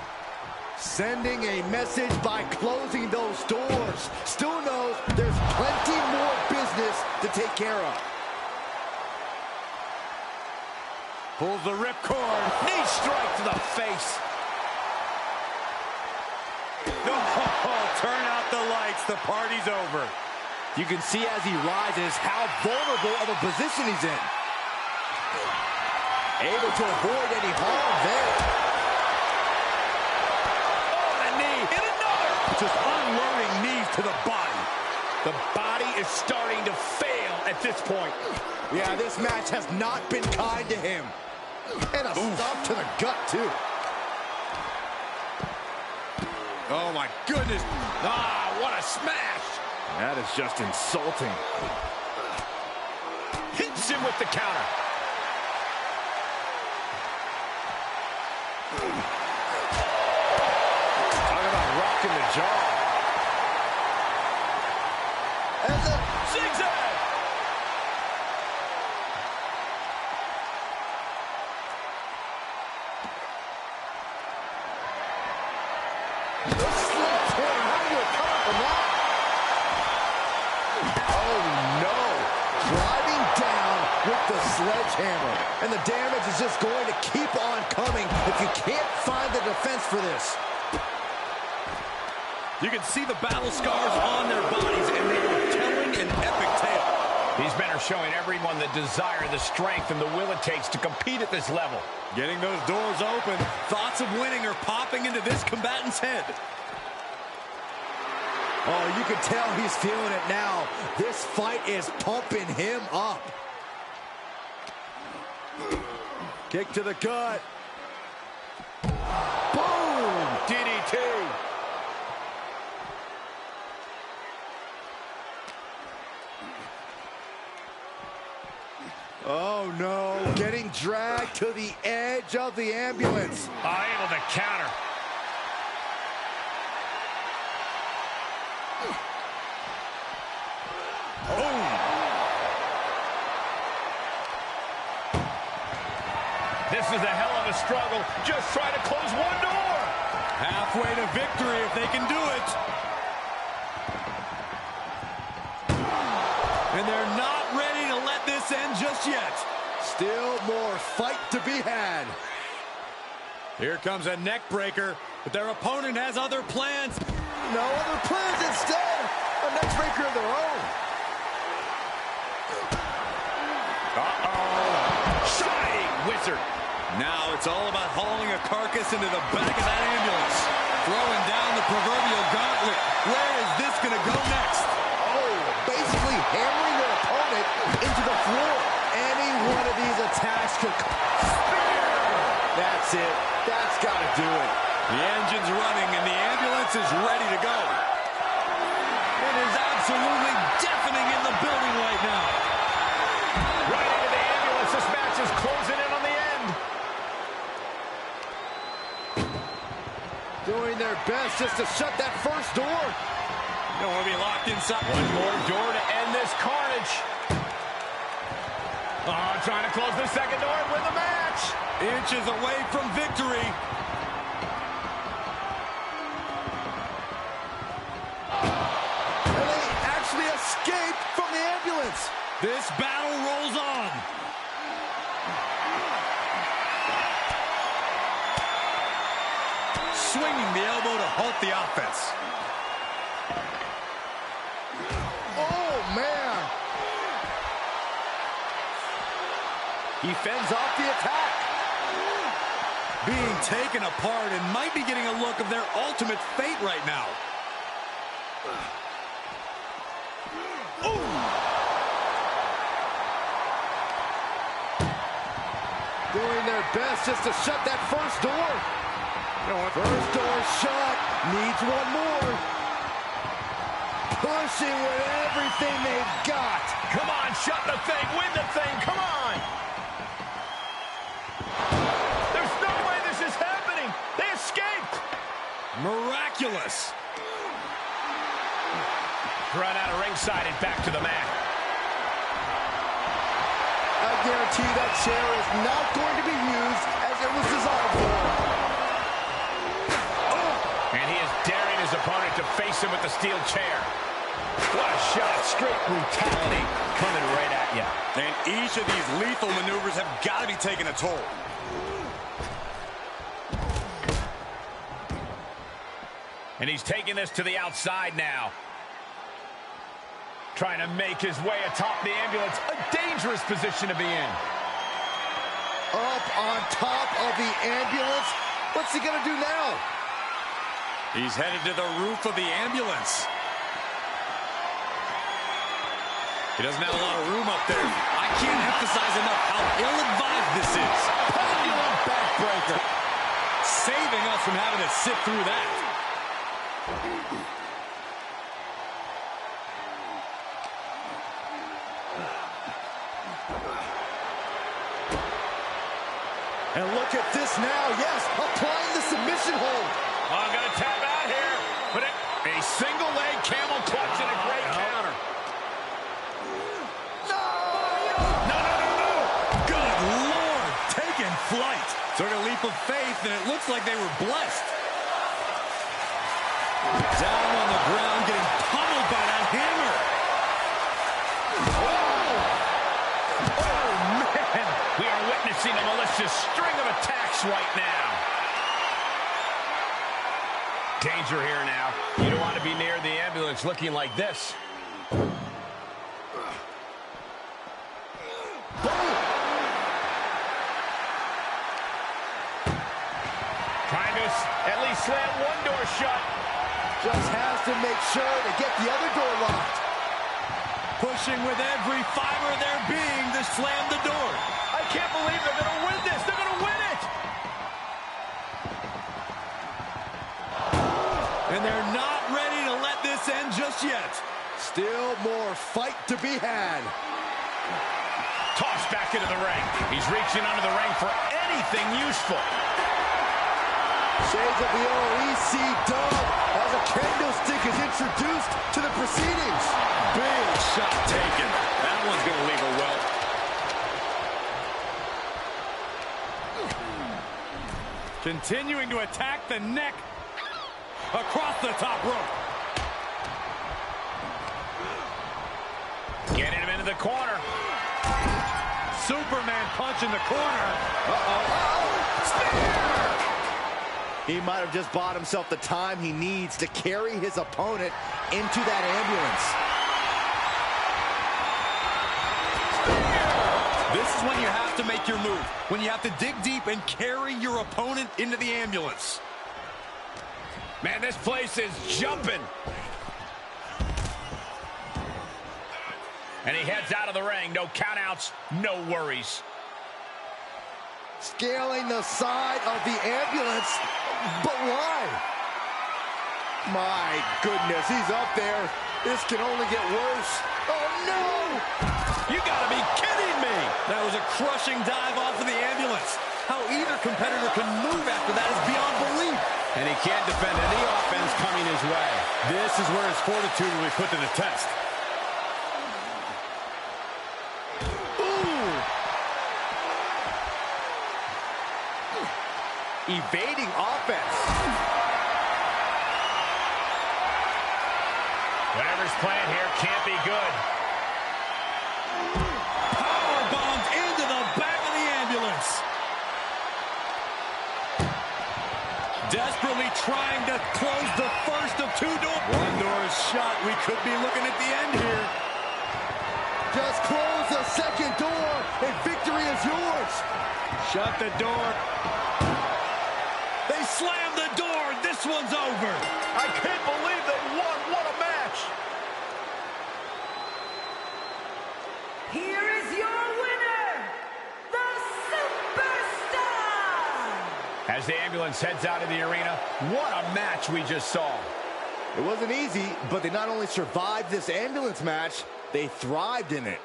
[SPEAKER 2] Sending a message by closing those doors. Still knows there's plenty more business to take care of.
[SPEAKER 1] Pulls the ripcord.
[SPEAKER 4] Knee strike to the face.
[SPEAKER 1] No, turn out the lights. thinks the party's over.
[SPEAKER 2] You can see as he rises how vulnerable of a position he's in. Able to avoid any harm there.
[SPEAKER 1] Oh, the knee, and another!
[SPEAKER 2] Just unloading knees to the body.
[SPEAKER 4] The body is starting to fail at this point.
[SPEAKER 2] Yeah, this match has not been kind to him. And a stomp to the gut, too.
[SPEAKER 1] Oh, my goodness.
[SPEAKER 4] Ah, what a smash.
[SPEAKER 2] That is just insulting.
[SPEAKER 4] Hits him with the counter.
[SPEAKER 2] Talk about rocking the jaw. And the
[SPEAKER 4] Zigzag.
[SPEAKER 2] sledgehammer. How do you recover from that? Oh, no. Driving down with the sledgehammer. And the damage is just going to keep on coming if you can't find the defense for this.
[SPEAKER 1] You can see the battle scars on their bodies, and they are telling an epic tale.
[SPEAKER 4] These men are showing everyone the desire, the strength, and the will it takes to compete at this level.
[SPEAKER 1] Getting those doors open. Thoughts of winning are popping into this combatant's head.
[SPEAKER 2] Oh, you can tell he's feeling it now. This fight is pumping him up. Kick to the gut. Boom!
[SPEAKER 4] DDT.
[SPEAKER 2] Oh, no. Getting dragged to the edge of the ambulance.
[SPEAKER 4] Able to counter. This is a hell of a struggle. Just trying to close one door.
[SPEAKER 1] Halfway to victory if they can do it. And they're not ready to let this end just yet.
[SPEAKER 2] Still more fight to be had.
[SPEAKER 1] Here comes a neck breaker, but their opponent has other plans.
[SPEAKER 2] No other plans instead. A neck breaker of their own.
[SPEAKER 4] Shining wizard.
[SPEAKER 1] Now it's all about hauling a carcass into the back of that ambulance. Throwing down the proverbial gauntlet. Where is this going to go next?
[SPEAKER 2] Oh, basically hammering their opponent into the floor. Any one of these attacks could... Spear! That's it. That's got to do it.
[SPEAKER 1] The engine's running and the ambulance is ready to go. It is absolutely deafening in the building right now.
[SPEAKER 4] Right into the ambulance. This match is closing in on the end.
[SPEAKER 2] Doing their best just to shut that first door.
[SPEAKER 1] You don't want to be locked inside.
[SPEAKER 4] One more door to end this carnage. Oh, trying to close the second door and win the match.
[SPEAKER 1] Inches away from victory.
[SPEAKER 2] And they actually escaped from the ambulance.
[SPEAKER 1] This battle rolls on. Swinging the elbow to halt the offense.
[SPEAKER 2] Oh, man. He fends off the attack.
[SPEAKER 1] Being taken apart and might be getting a look of their ultimate fate right now.
[SPEAKER 2] Doing their best just to shut that first door. First door shut. Needs one more. Pushing with everything they've got.
[SPEAKER 4] Come on, shut the thing, win the thing, come on. There's no way this is happening. They escaped.
[SPEAKER 1] Miraculous.
[SPEAKER 4] Run out of ringside and back to the mat.
[SPEAKER 2] I guarantee that chair is not going to be used as it was designed for.
[SPEAKER 4] And he is daring his opponent to face him with the steel chair. What a shot. Straight brutality coming right at you.
[SPEAKER 1] And each of these lethal maneuvers have got to be taking a toll.
[SPEAKER 4] And he's taking this to the outside now. trying to make his way atop the ambulance. A dangerous position to be in.
[SPEAKER 2] Up on top of the ambulance. What's he going to do now?
[SPEAKER 1] He's headed to the roof of the ambulance. He doesn't have a lot of room up there. I can't emphasize enough how ill-advised this is.
[SPEAKER 2] Pendulum backbreaker.
[SPEAKER 1] Saving us from having to sit through that.
[SPEAKER 2] And look at this now. Yes, applying the submission hold.
[SPEAKER 4] Oh, I'm going to tap out here. But a single leg camel clutch and a great counter.
[SPEAKER 2] No!
[SPEAKER 1] Good Lord, taking flight. Took a leap of faith, and it looks like they were blessed. Down on the ground, getting pummeled by that hammer.
[SPEAKER 4] Oh, man. We are witnessing a malicious string of attacks right now. Danger here now. You don't want to be near the ambulance looking like this. Trying to at least slam one door shut.
[SPEAKER 2] Just has to make sure to get the other door locked.
[SPEAKER 1] Pushing with every fiber of their being to slam the door.
[SPEAKER 4] I can't believe they're going to win this. They're going to win it.
[SPEAKER 1] And they're not ready to let this end just yet.
[SPEAKER 2] Still more fight to be had.
[SPEAKER 4] Tossed back into the ring. He's reaching under the ring for anything useful.
[SPEAKER 2] Shades of the OEC dub as a candlestick is introduced to the proceedings.
[SPEAKER 1] Big shot taken. That one's going to leave a welt. Continuing to attack the neck. Across the top rope.
[SPEAKER 4] Getting him into the corner.
[SPEAKER 1] Superman punch in the corner. Spear!
[SPEAKER 2] He might have just bought himself the time he needs to carry his opponent into that ambulance.
[SPEAKER 1] This is when you have to make your move. When you have to dig deep and carry your opponent into the ambulance.
[SPEAKER 4] Man, this place is jumping. And he heads out of the ring. No countouts, no worries.
[SPEAKER 2] Scaling the side of the ambulance, but why? My goodness, he's up there. This can only get worse. Oh, no!
[SPEAKER 1] You gotta be kidding me! That was a crushing dive off of the ambulance. How either competitor can move after that is beyond belief. And he can't defend any offense coming his way. This is where his fortitude will be put to the test.
[SPEAKER 2] Evading offense.
[SPEAKER 4] Whatever's playing here can't be good.
[SPEAKER 1] Power bombs into the back of the ambulance. Desperately trying to close the first of two doors. One door is shut. We could be looking at the end here.
[SPEAKER 2] Just close the second door and victory is yours.
[SPEAKER 1] Shut the door. They slammed the door. This one's over.
[SPEAKER 4] I can't believe they won. What a match.
[SPEAKER 3] Here is your winner, the Superstar!
[SPEAKER 4] As the ambulance heads out of the arena, what a match we just saw.
[SPEAKER 2] It wasn't easy, but they not only survived this ambulance match, they thrived in it.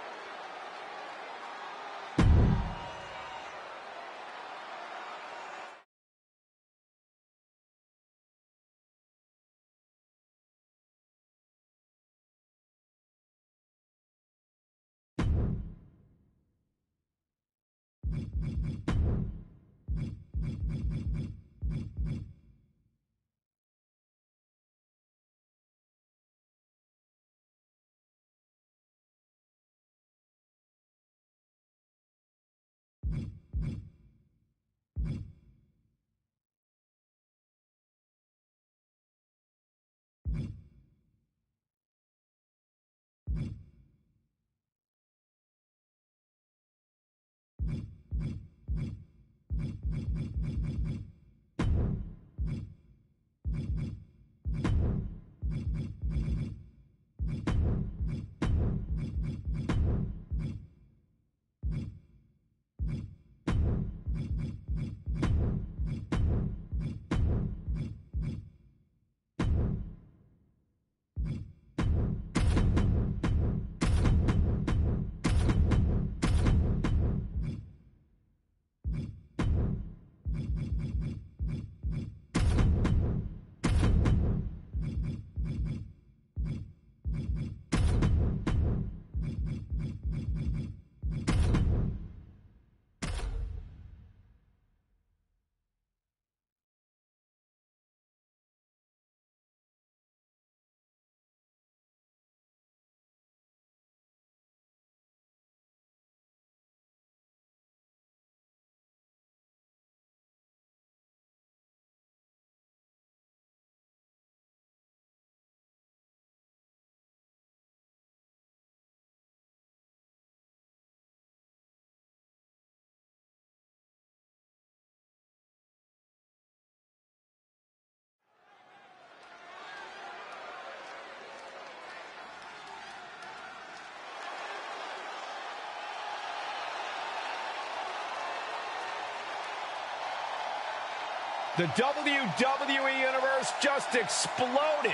[SPEAKER 4] The WWE Universe just exploded.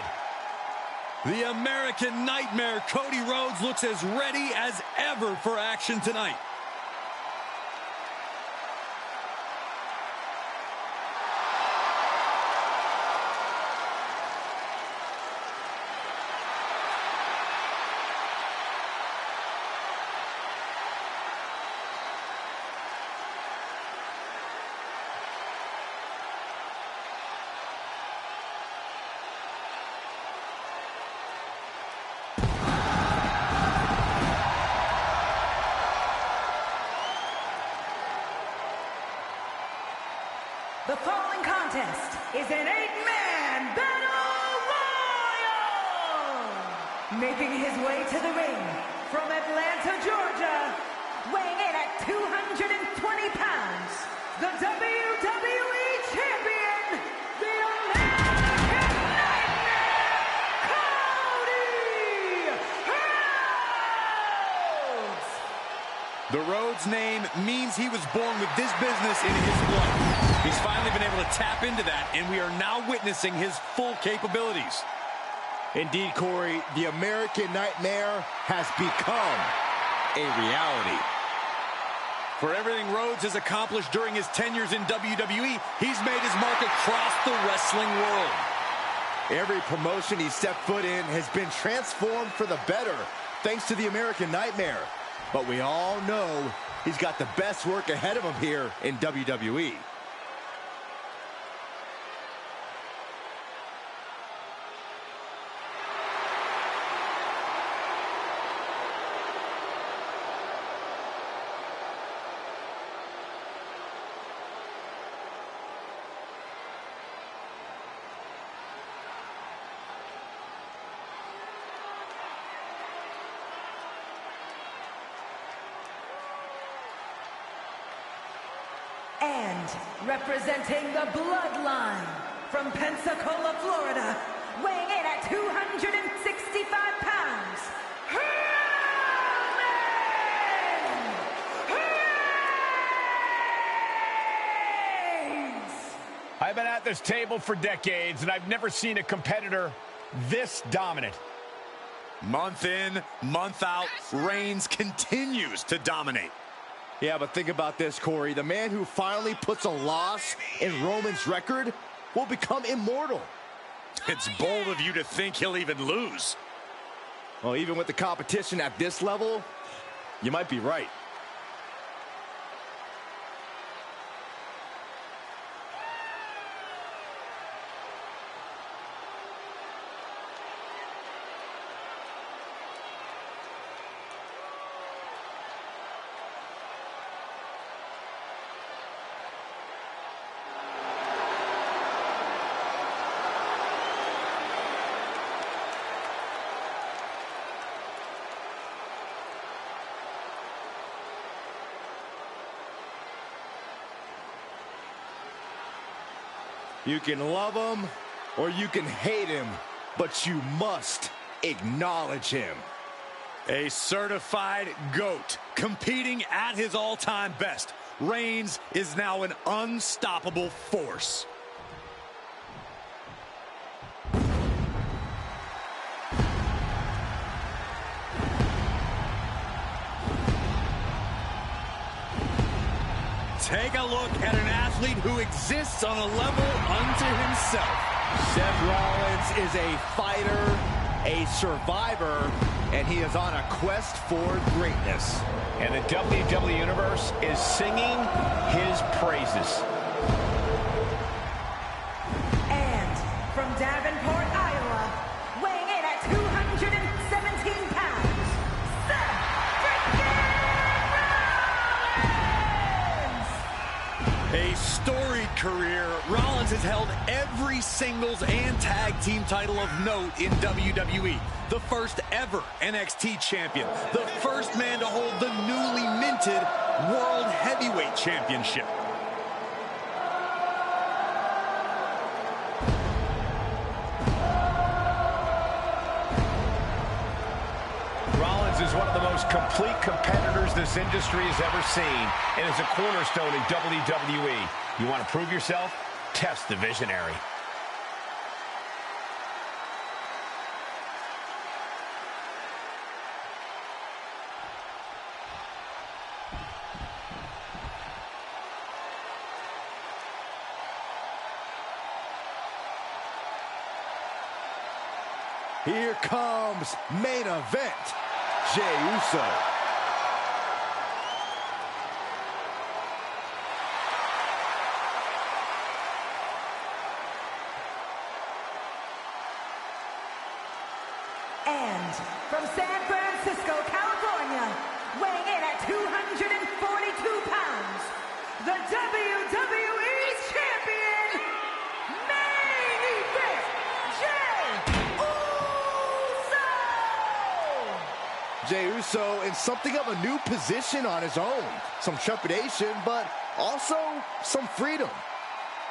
[SPEAKER 1] The American Nightmare, Cody Rhodes, looks as ready as ever for action tonight.
[SPEAKER 3] The following contest is an 8-man battle royal! Making his way to the ring from Atlanta, Georgia, weighing in at 220 pounds, the WWE Champion, the American Nightmare, Cody Rhodes!
[SPEAKER 1] The Rhodes name means he was born with this business in his blood. He's finally been able to tap into that, and we are now witnessing his full capabilities.
[SPEAKER 2] Indeed, Corey, the American Nightmare has become a reality.
[SPEAKER 1] For everything Rhodes has accomplished during his tenures in WWE, he's made his mark across the wrestling world.
[SPEAKER 2] Every promotion he stepped foot in has been transformed for the better, thanks to the American Nightmare. But we all know he's got the best work ahead of him here in WWE.
[SPEAKER 3] And representing the Bloodline from Pensacola, Florida, weighing in at 265 pounds, Roman Reigns!
[SPEAKER 4] I've been at this table for decades, and I've never seen a competitor this dominant.
[SPEAKER 1] Month in, month out, Reigns continues to dominate.
[SPEAKER 2] Yeah, but think about this, Corey. The man who finally puts a loss in Roman's record will become immortal.
[SPEAKER 1] It's bold of you to think he'll even lose.
[SPEAKER 2] Well, even with the competition at this level, you might be right. You can love him or you can hate him, but you must acknowledge him.
[SPEAKER 1] A certified GOAT, competing at his all-time best. Reigns is now an unstoppable force. Take a look at an athlete who exists on a level unto himself.
[SPEAKER 2] Seth Rollins is a fighter, a survivor, and he is on a quest for greatness.
[SPEAKER 4] And the WWE Universe is singing his praises.
[SPEAKER 3] And from Davenport, Iowa, weighing in at 217 pounds, Seth Rollins!
[SPEAKER 1] A storied career, Rollins has held every singles and tag team title of note in WWE. The first ever NXT champion. The first man to hold the newly minted World Heavyweight Championship.
[SPEAKER 4] Rollins is one of the most complete competitors this industry has ever seen, and is a cornerstone in WWE. You want to prove yourself? test the visionary.
[SPEAKER 2] Here comes main event, Jey Uso.
[SPEAKER 3] And from San Francisco, California, weighing in at 242 pounds, the WWE Champion, main event, Jey Uso!
[SPEAKER 2] Jey Uso in something of a new position on his own. Some trepidation, but also some freedom.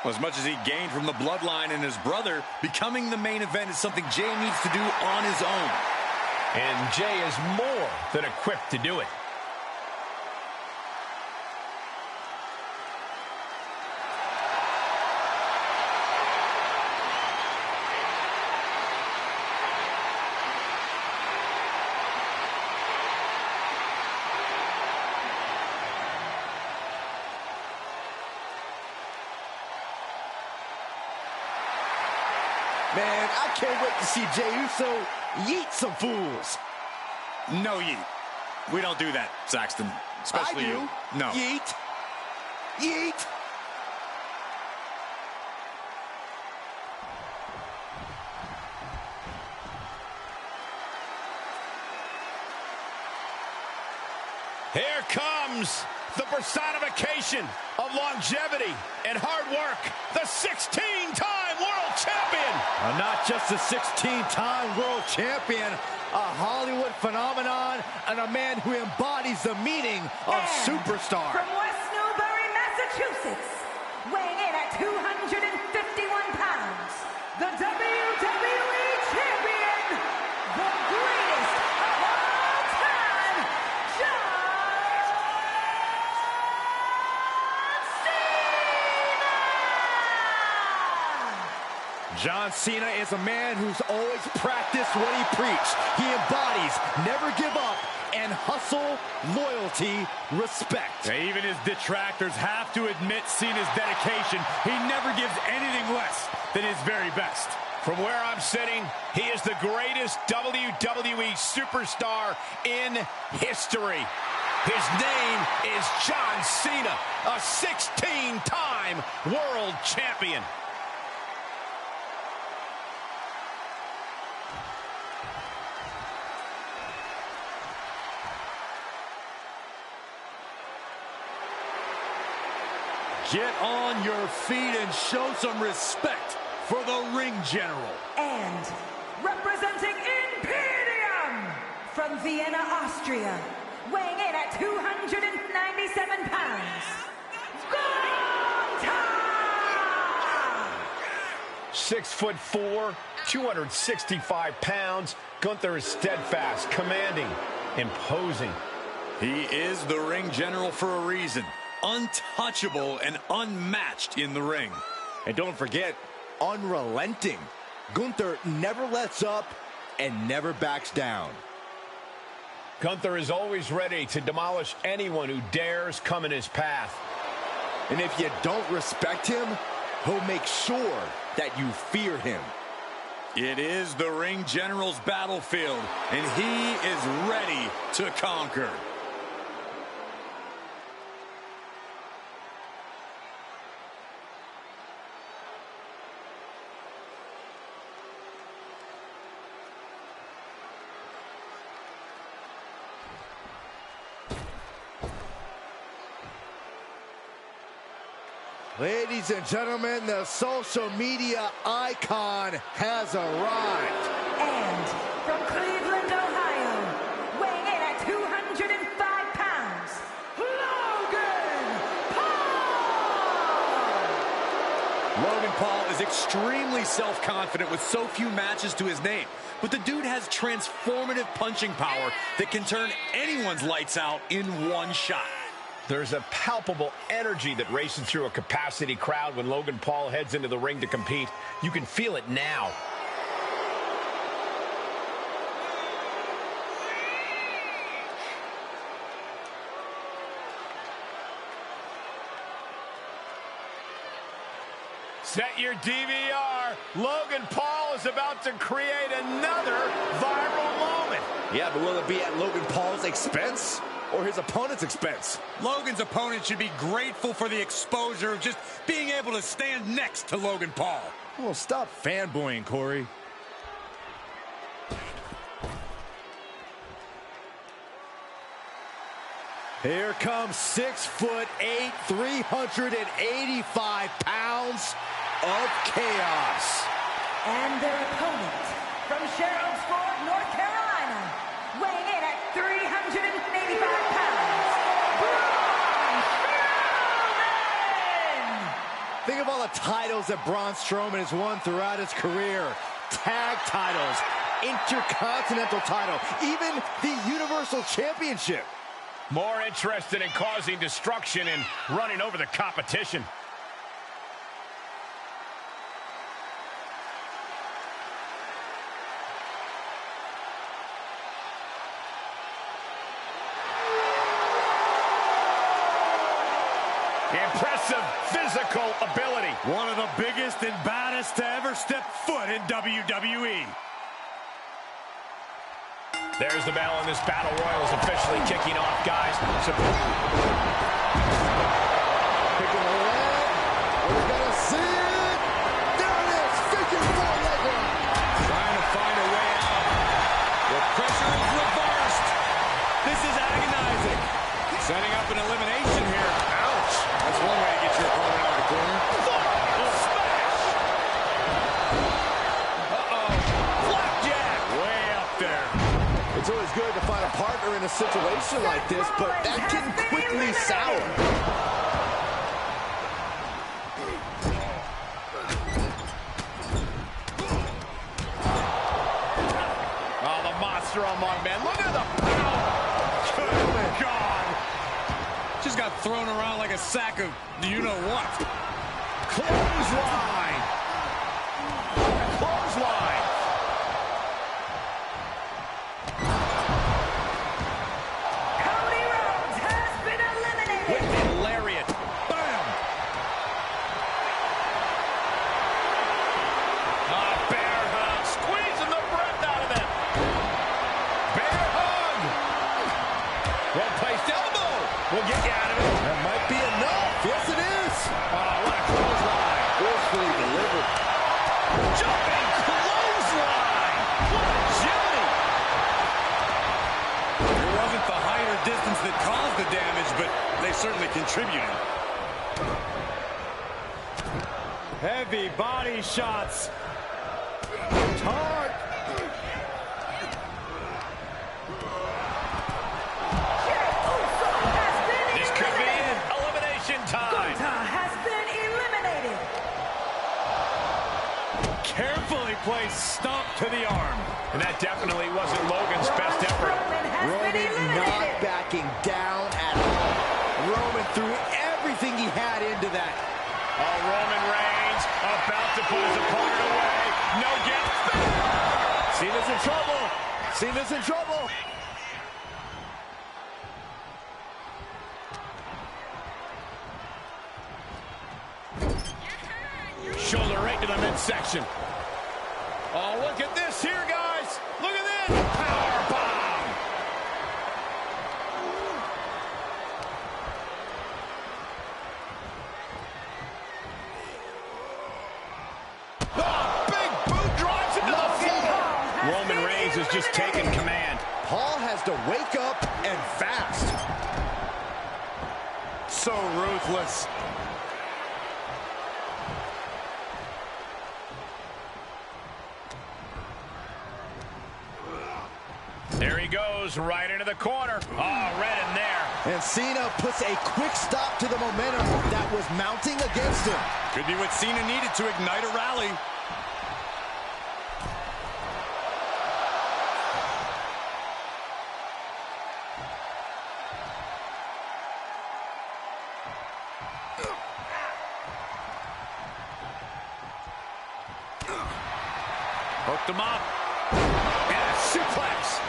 [SPEAKER 1] As much as he gained from the bloodline and his brother, becoming the main event is something Jey needs to do on his own.
[SPEAKER 4] And Jey is more than equipped to do it.
[SPEAKER 2] Man, I can't wait to see Jey Uso yeet some fools.
[SPEAKER 1] No yeet. We don't do that, Saxton. Especially
[SPEAKER 2] I do.
[SPEAKER 1] you. No.
[SPEAKER 2] Yeet. Yeet.
[SPEAKER 4] Here comes the personification of longevity and hard work, the 16-time world champion.
[SPEAKER 2] Not just a 16-time world champion, a Hollywood phenomenon, and a man who embodies the meaning of superstar.
[SPEAKER 3] From West Newbury, Massachusetts, weighing in at 251 pounds, the WWE Champion, the greatest of all time,
[SPEAKER 2] John Cena is a man who's always practiced what he preached. He embodies never give up and hustle, loyalty, respect.
[SPEAKER 1] Even his detractors have to admit Cena's dedication. He never gives anything less than his very best.
[SPEAKER 4] From where I'm sitting, he is the greatest WWE superstar in history. His name is John Cena, a 16-time world champion.
[SPEAKER 1] Get on your feet and show some respect for the ring general.
[SPEAKER 3] And representing Imperium from Vienna, Austria, weighing in at 297 pounds, Gunther!
[SPEAKER 4] 6'4", 265 pounds. Gunther is steadfast, commanding, imposing.
[SPEAKER 1] He is the ring general for a reason. Untouchable and unmatched in the ring.
[SPEAKER 2] And don't forget, unrelenting. Gunther never lets up and never backs down.
[SPEAKER 4] Gunther is always ready to demolish anyone who dares come in his path.
[SPEAKER 2] And if you don't respect him, he'll make sure that you fear him.
[SPEAKER 1] It is the ring general's battlefield, and he is ready to conquer.
[SPEAKER 2] Ladies and gentlemen, the social media icon has arrived.
[SPEAKER 3] And from Cleveland, Ohio, weighing in at 205 pounds, Logan Paul!
[SPEAKER 1] Logan Paul is extremely self-confident with so few matches to his name. But the dude has transformative punching power that can turn anyone's lights out in one shot.
[SPEAKER 4] There's a palpable energy that races through a capacity crowd when Logan Paul heads into the ring to compete. You can feel it now. Set your DVR. Logan Paul is about to create another viral moment.
[SPEAKER 2] Yeah, but will it be at Logan Paul's expense or his opponent's expense?
[SPEAKER 1] Logan's opponent should be grateful for the exposure of just being able to stand next to Logan Paul.
[SPEAKER 2] Well, stop fanboying, Corey. Here comes 6'8", 385 pounds of chaos.
[SPEAKER 3] And their opponent from Sherrod's Ford, North Carolina, weighing in at 385 pounds, Braun Strowman!
[SPEAKER 2] Think of all the titles that Braun Strowman has won throughout his career. Tag titles, Intercontinental title, even the Universal Championship.
[SPEAKER 4] More interested in causing destruction and running over the competition. Impressive physical ability.
[SPEAKER 1] One of the biggest and baddest to ever step foot in WWE.
[SPEAKER 4] There's the bell, and this battle royal is officially kicking off, guys.
[SPEAKER 2] Picking the leg. We're gonna see it. There it is. Figure four leg lock.
[SPEAKER 1] Trying to find a way out. The pressure is reversed. This is agonizing. Setting up an elimination here. Ouch. That's one way to get your opponent out of the corner.
[SPEAKER 4] Smash! Uh-oh. Flapjack! Way up there.
[SPEAKER 2] It's always good to find a partner in a situation like this, but that can quickly sour.
[SPEAKER 4] Oh, the monster among men. Look at the power. Good God.
[SPEAKER 1] Just got thrown around like a sack of you-know-what.
[SPEAKER 4] Clothesline. Clothesline.
[SPEAKER 3] Cody Rhodes has been eliminated!
[SPEAKER 4] Whipping lariat. Bam. Bear hug. Squeezing the breath out of them. Bear hug. Well-placed elbow. We'll get you out of it.
[SPEAKER 2] That might be enough. Yes, it is.
[SPEAKER 4] Oh, what a clothesline.
[SPEAKER 2] Forcefully delivered.
[SPEAKER 4] Jumping clothesline. What agility.
[SPEAKER 1] It wasn't the height or distance that caused the damage, but they certainly contributed. Heavy body shots.
[SPEAKER 2] Hard.
[SPEAKER 4] This could be it. Elimination time.
[SPEAKER 3] Gunther has been eliminated!
[SPEAKER 1] Carefully placed stomp to the arm.
[SPEAKER 4] And that definitely wasn't Logan's best effort.
[SPEAKER 3] Strowman has been
[SPEAKER 2] Roman not
[SPEAKER 3] eliminated!
[SPEAKER 2] backing down at all. Roman threw everything he had into that.
[SPEAKER 4] Oh, Roman Reigns about to put his opponent away. No get.
[SPEAKER 2] Cena's in trouble. Cena's in trouble.
[SPEAKER 4] Shoulder right to the midsection. Oh, look at this here, guys. Look at this. Power bomb. Oh, big boot drives into the floor. Roman Reigns is just taking command.
[SPEAKER 2] Paul has to wake up and fast.
[SPEAKER 1] So ruthless.
[SPEAKER 4] There he goes, right into the corner. Oh, right in there.
[SPEAKER 2] And Cena puts a quick stop to the momentum that was mounting against him.
[SPEAKER 1] Could be what Cena needed to ignite a rally. Hooked him up. And a suplex.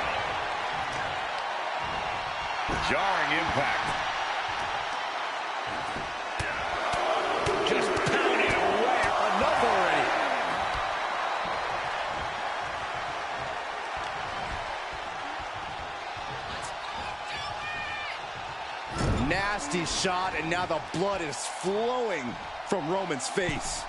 [SPEAKER 1] Jarring impact.
[SPEAKER 4] Just pounding away. Enough already.
[SPEAKER 2] Nasty shot, and now the blood is flowing from Roman's face.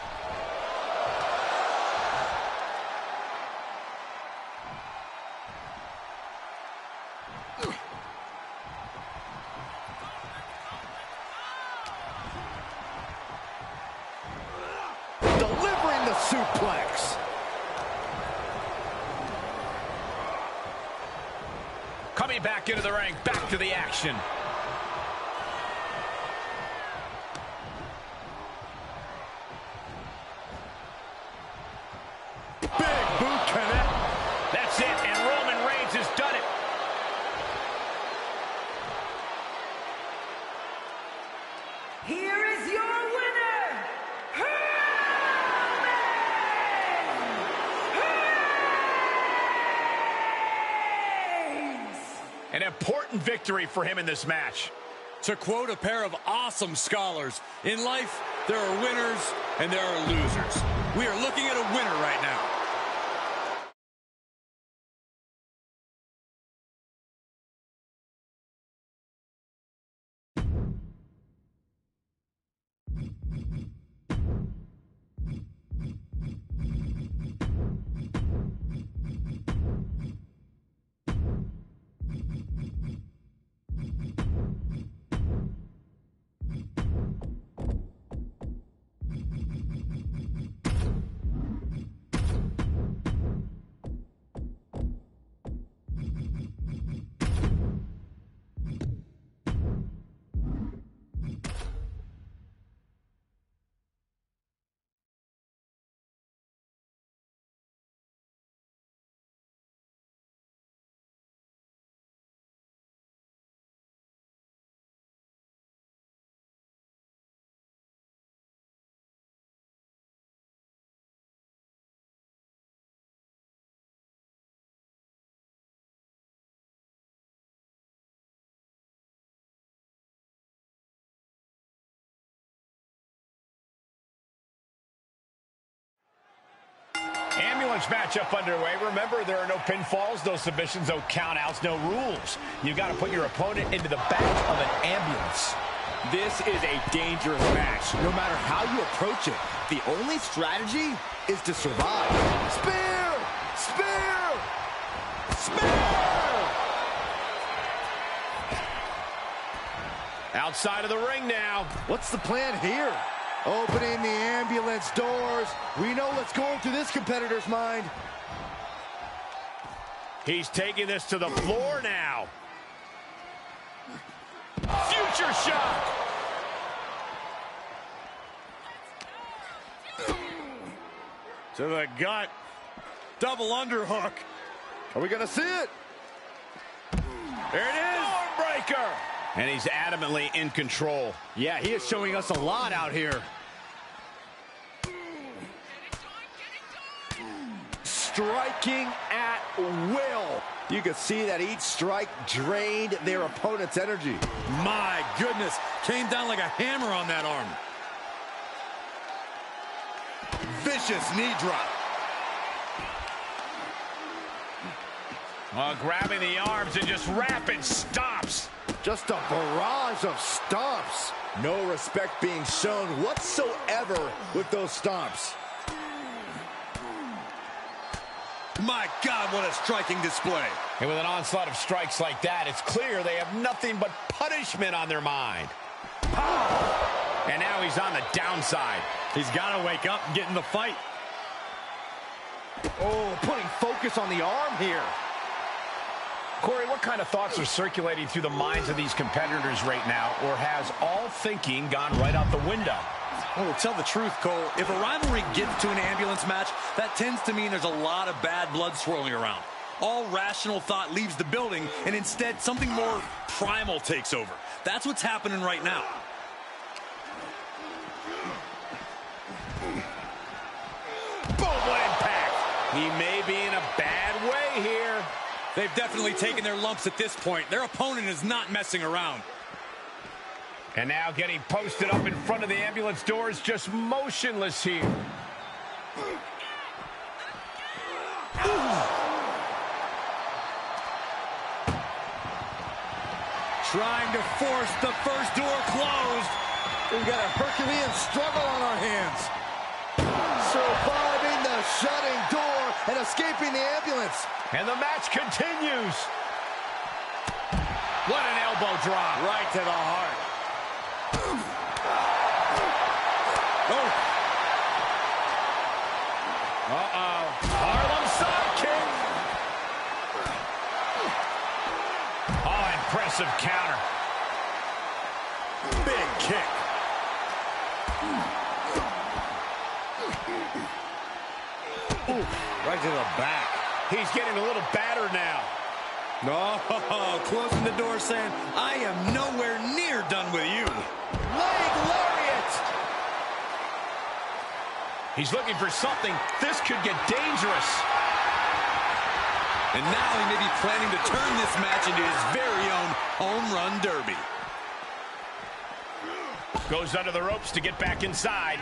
[SPEAKER 2] Delivering the suplex.
[SPEAKER 4] Coming back into the ring, back to the action.
[SPEAKER 2] Big boot connect.
[SPEAKER 4] That's it, and Roman Reigns has done it.
[SPEAKER 3] Here is your winner, Roman Reigns!
[SPEAKER 4] An important victory for him in this match.
[SPEAKER 1] To quote a pair of awesome scholars, in life, there are winners and there are losers. We are looking at a winner right now.
[SPEAKER 4] Ambulance matchup underway. Remember, there are no pinfalls, no submissions, no countouts, no rules. You got to put your opponent into the back of an ambulance.
[SPEAKER 2] This is a dangerous match. No matter how you approach it, the only strategy is to survive. Spear! Spear! Spear!
[SPEAKER 4] Outside of the ring now.
[SPEAKER 2] What's the plan here? Opening the ambulance doors. We know what's going through this competitor's mind.
[SPEAKER 4] He's taking this to the floor now. Future shock.
[SPEAKER 1] To the gut. Double underhook.
[SPEAKER 2] Are we going to see it?
[SPEAKER 1] There it is.
[SPEAKER 4] Armbreaker. And he's adamantly in control.
[SPEAKER 2] Yeah, he is showing us a lot out here. Striking at will. You can see that each strike drained their opponent's energy.
[SPEAKER 1] My goodness. Came down like a hammer on that arm. Vicious knee drop.
[SPEAKER 4] Grabbing the arms and just rapid stomps.
[SPEAKER 2] Just a barrage of stomps. No respect being shown whatsoever with those stomps.
[SPEAKER 1] My God, what a striking display.
[SPEAKER 4] And with an onslaught of strikes like that, it's clear they have nothing but punishment on their mind. And now he's on the downside.
[SPEAKER 1] He's got to wake up and get in the fight.
[SPEAKER 2] Oh, putting focus on the arm here.
[SPEAKER 4] Corey, what kind of thoughts are circulating through the minds of these competitors right now, or has all thinking gone right out the window?
[SPEAKER 1] Well, to tell the truth, Cole, if a rivalry gets to an ambulance match, that tends to mean there's a lot of bad blood swirling around. All rational thought leaves the building, and instead something more primal takes over. That's what's happening right now.
[SPEAKER 4] He may be in a bad way here.
[SPEAKER 1] They've definitely taken their lumps at this point. Their opponent is not messing around.
[SPEAKER 4] And now getting posted up in front of the ambulance doors, just motionless here.
[SPEAKER 1] Trying to force the first door closed.
[SPEAKER 2] We've got a Herculean struggle on our hands. Surviving the shutting door and escaping the ambulance.
[SPEAKER 4] And the match continues. What an elbow drop.
[SPEAKER 1] Right to the heart. Oh.
[SPEAKER 4] Uh-oh. Harlem sidekick. Oh, impressive counter.
[SPEAKER 1] Big kick. Ooh, right to the back.
[SPEAKER 4] He's getting a little battered now.
[SPEAKER 1] No, closing the door saying, I am nowhere near done with you.
[SPEAKER 2] Leg lariat.
[SPEAKER 4] He's looking for something. This could get dangerous.
[SPEAKER 1] And now he may be planning to turn this match into his very own home run derby.
[SPEAKER 4] Goes under the ropes to get back inside.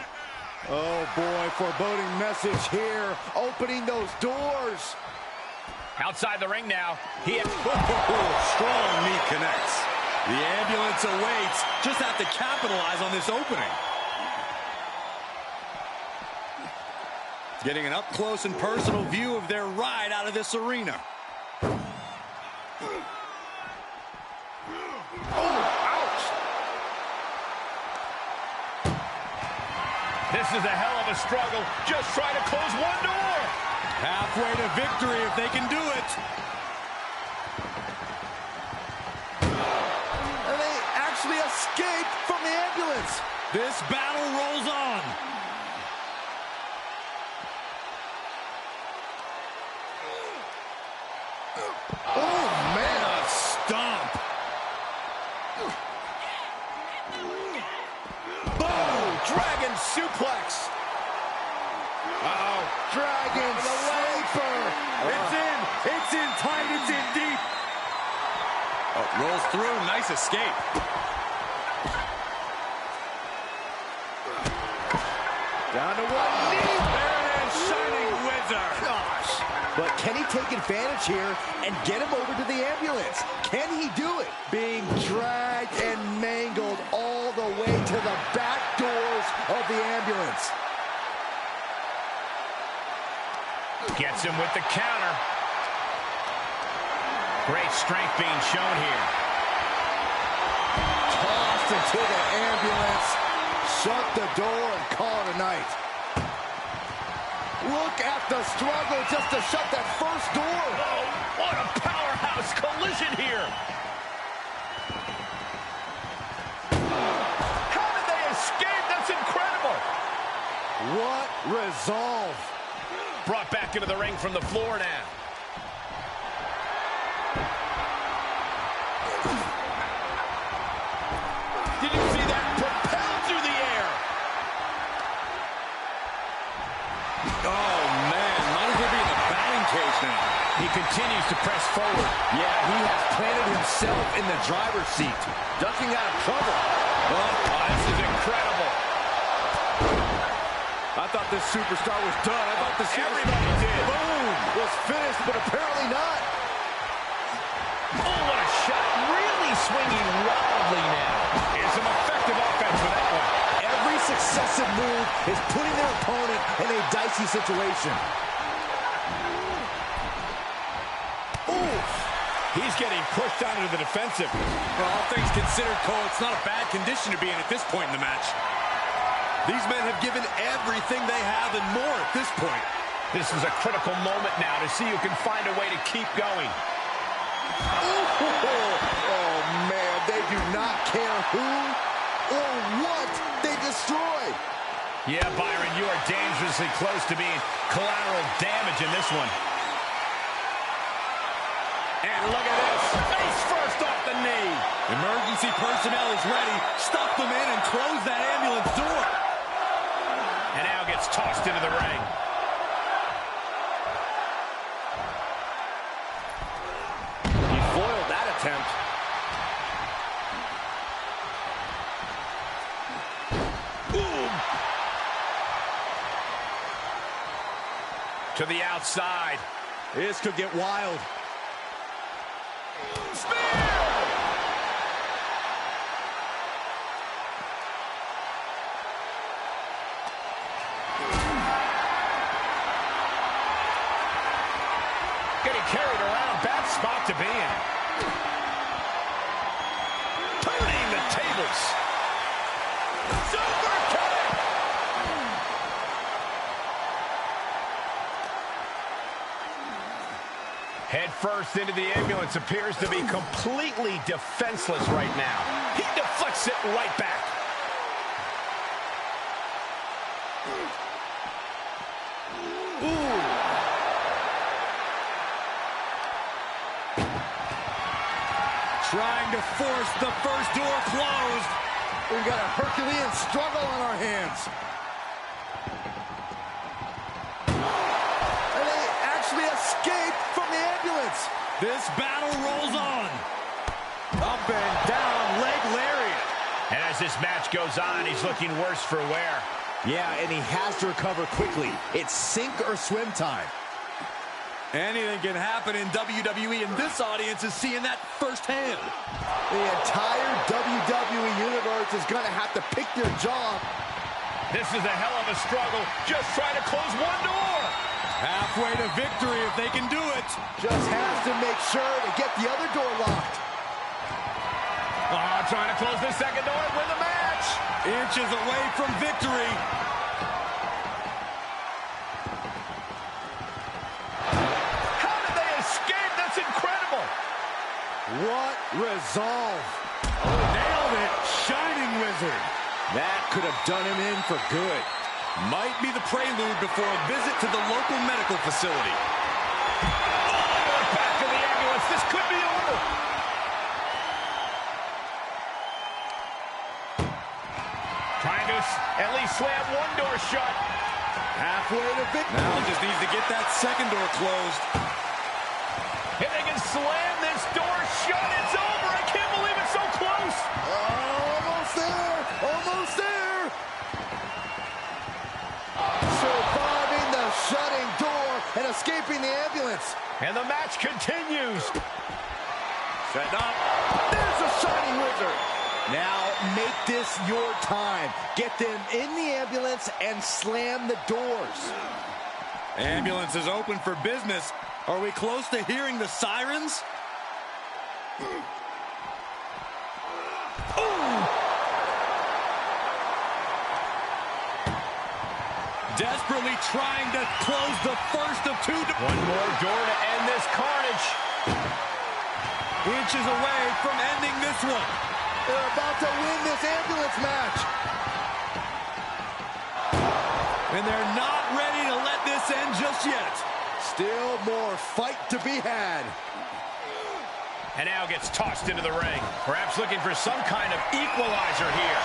[SPEAKER 2] Oh boy, foreboding message here. Opening those doors.
[SPEAKER 4] Outside the ring now.
[SPEAKER 1] Strong knee connects. The ambulance awaits. Just have to capitalize on this opening. Getting an up-close and personal view of their ride out of this arena.
[SPEAKER 4] This is a hell of a struggle. Just trying to close one door.
[SPEAKER 1] Halfway to victory if they can do it.
[SPEAKER 2] And they actually escaped from the ambulance.
[SPEAKER 1] This battle rolls on.
[SPEAKER 2] Oh, man.
[SPEAKER 1] A stomp.
[SPEAKER 4] Boom! Dragon suplex.
[SPEAKER 2] Uh-oh. Dragon sleeper.
[SPEAKER 1] It's in tight, it's in deep. Oh, rolls through, nice escape.
[SPEAKER 2] Down to one knee.
[SPEAKER 1] There it is, Shining Wizard.
[SPEAKER 2] Gosh. But can he take advantage here and get him over to the ambulance? Can he do it? Being dragged and mangled all the way to the back doors of the ambulance.
[SPEAKER 4] Gets him with the counter. Great strength being shown here.
[SPEAKER 2] Tossed into the ambulance. Shut the door and call it a night. Look at the struggle just to shut that first door.
[SPEAKER 4] Oh, what a powerhouse collision here. How did they escape? That's incredible.
[SPEAKER 2] What resolve.
[SPEAKER 4] Brought back into the ring from the floor now. Did you see that? Propelled through the air.
[SPEAKER 1] Oh, man, might as well be in the batting cage now.
[SPEAKER 4] He continues to press forward.
[SPEAKER 2] Yeah, he has planted himself in the driver's seat, ducking out of trouble.
[SPEAKER 4] Oh, this is incredible.
[SPEAKER 2] I thought this superstar was done. I thought this
[SPEAKER 4] Everybody did.
[SPEAKER 2] Boom! Was finished, but apparently not.
[SPEAKER 4] Oh, what a shot. Really swinging wildly now. And some effective offense with that one.
[SPEAKER 2] Every successive move is putting their opponent in a dicey situation.
[SPEAKER 4] Ooh. He's getting pushed down into the defensive.
[SPEAKER 1] For all things considered, Cole, it's not a bad condition to be in at this point in the match. These men have given everything they have and more at this point.
[SPEAKER 4] This is a critical moment now to see who can find a way to keep going.
[SPEAKER 2] Oh, man, they do not care who or what they destroy.
[SPEAKER 4] Yeah, Byron, you are dangerously close to being collateral damage in this one. And look at this. Face first off the knee.
[SPEAKER 1] Emergency personnel is ready. Stop them in and close that ambulance door.
[SPEAKER 4] And now gets tossed into the ring. To the outside.
[SPEAKER 2] This could get wild.
[SPEAKER 4] Spear! Getting carried around. Bad spot to be in. Turning the tables. Super kick! Head first into the ambulance. Appears to be completely defenseless right now. He deflects it right back. Ooh.
[SPEAKER 1] Trying to force the first door closed.
[SPEAKER 2] We've got a Herculean struggle on our hands. And they actually escaped from the ambulance.
[SPEAKER 1] This battle rolls on. Up and down, leg lariat.
[SPEAKER 4] And as this match goes on, he's looking worse for wear.
[SPEAKER 2] Yeah, and he has to recover quickly. It's sink or swim time.
[SPEAKER 1] Anything can happen in WWE, and this audience is seeing that firsthand.
[SPEAKER 2] The entire WWE universe is going to have to pick their jaw.
[SPEAKER 4] This is a hell of a struggle. Just trying to close one door.
[SPEAKER 1] Halfway to victory if they can do it.
[SPEAKER 2] Just has to make sure to get the other door locked.
[SPEAKER 4] Trying to close the second door and win the match.
[SPEAKER 1] Inches away from victory.
[SPEAKER 4] How did they escape? That's incredible.
[SPEAKER 2] What resolve.
[SPEAKER 1] Nailed it. Shining Wizard.
[SPEAKER 2] That could have done him in for good.
[SPEAKER 1] Might be the prelude before a visit to the local medical facility.
[SPEAKER 4] Back to the ambulance. This could be over. Trying to at least slam one door shut.
[SPEAKER 2] Halfway to victory.
[SPEAKER 1] Now just needs to get that second door closed.
[SPEAKER 4] If they can slam this door shut, it's over. I can't believe it's so close.
[SPEAKER 2] Almost there. Almost there. Surviving the shutting door and escaping the ambulance.
[SPEAKER 4] And the match continues.
[SPEAKER 1] Setting up.
[SPEAKER 2] There's a Shining Wizard. Now make this your time. Get them in the ambulance and slam the doors.
[SPEAKER 1] Ambulance is open for business. Are we close to hearing the sirens? Desperately trying to close the first of two.
[SPEAKER 4] One more door to end this carnage.
[SPEAKER 1] Inches away from ending this one.
[SPEAKER 2] They're about to win this ambulance match.
[SPEAKER 1] And they're not ready to let this end just yet.
[SPEAKER 2] Still more fight to be had.
[SPEAKER 4] And now gets tossed into the ring. Perhaps looking for some kind of equalizer here.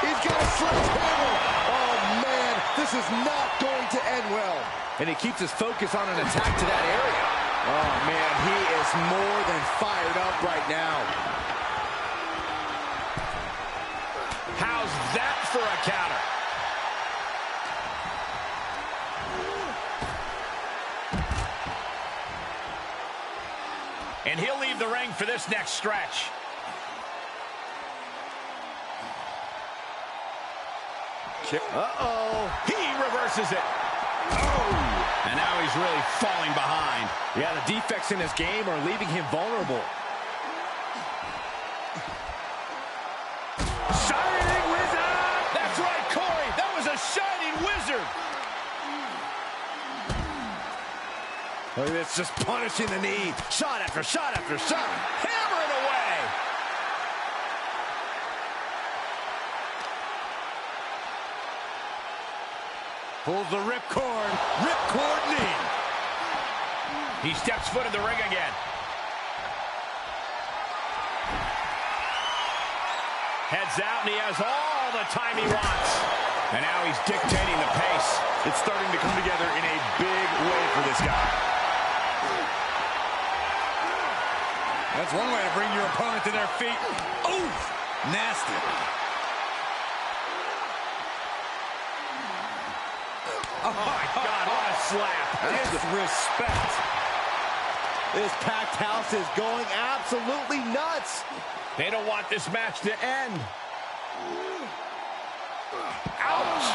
[SPEAKER 2] He's got a sledgehammer. Oh, man, this is not going to end well. And he keeps his focus on an attack to that area. Oh, man, he is more than fired up right now.
[SPEAKER 4] How's that for a counter? And he'll leave the ring for this next stretch.
[SPEAKER 2] Uh-oh.
[SPEAKER 4] He reverses it. Oh! And now he's really falling behind.
[SPEAKER 2] Yeah, the defects in his game are leaving him vulnerable.
[SPEAKER 4] Shining Wizard! That's right, Corey. That was a Shining Wizard.
[SPEAKER 2] Look at this, just punishing the knee. Shot after shot after shot.
[SPEAKER 4] Hammering away.
[SPEAKER 1] Pulls the ripcord. Ripcord knee.
[SPEAKER 4] He steps foot in the ring again. Heads out, and he has all the time he wants. And now he's dictating the pace.
[SPEAKER 1] It's starting to come together in a big way for this guy. That's one way to bring your opponent to their feet. Oh, nasty.
[SPEAKER 4] Oh, my God, what a slap.
[SPEAKER 1] Disrespect.
[SPEAKER 2] This packed house is going absolutely nuts.
[SPEAKER 4] They don't want this match to end. Ouch.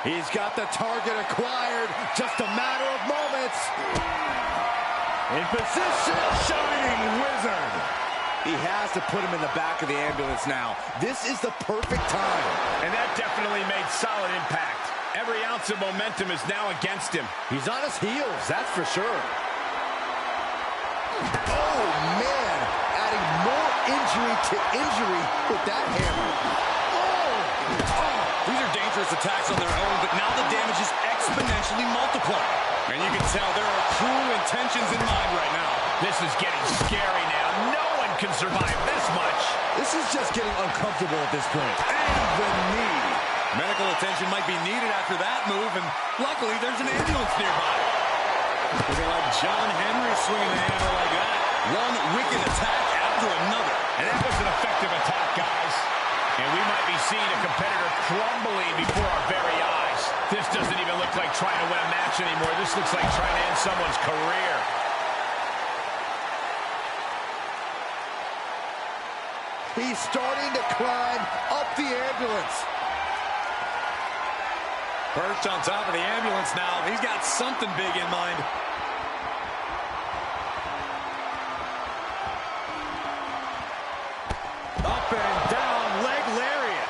[SPEAKER 2] He's got the target acquired. Just a matter of moments. In position. Shining Wizard. He has to put him in the back of the ambulance now. This is the perfect time.
[SPEAKER 4] And that definitely made solid impact. Every ounce of momentum is now against him.
[SPEAKER 2] He's on his heels, that's for sure. Oh, man. Adding more injury to injury with that hammer.
[SPEAKER 1] Oh, these are dangerous attacks on their own, but now the damage is exponentially multiplied. And you can tell there are cruel intentions in mind right now.
[SPEAKER 4] This is getting scary now. No one can survive this much.
[SPEAKER 2] This is just getting uncomfortable at this point.
[SPEAKER 1] And the knee. Medical attention might be needed after that move, and luckily there's an ambulance nearby. Looking like John Henry swinging the hammer like that. One wicked attack after another.
[SPEAKER 4] And that was an effective attack, guys. And we might be seeing a competitor crumbling before our very eyes. This doesn't even look like trying to win a match anymore. This looks like trying to end someone's career.
[SPEAKER 2] He's starting to climb up the ambulance.
[SPEAKER 1] Perched on top of the ambulance now. He's got something big in mind. Up and down, leg lariat.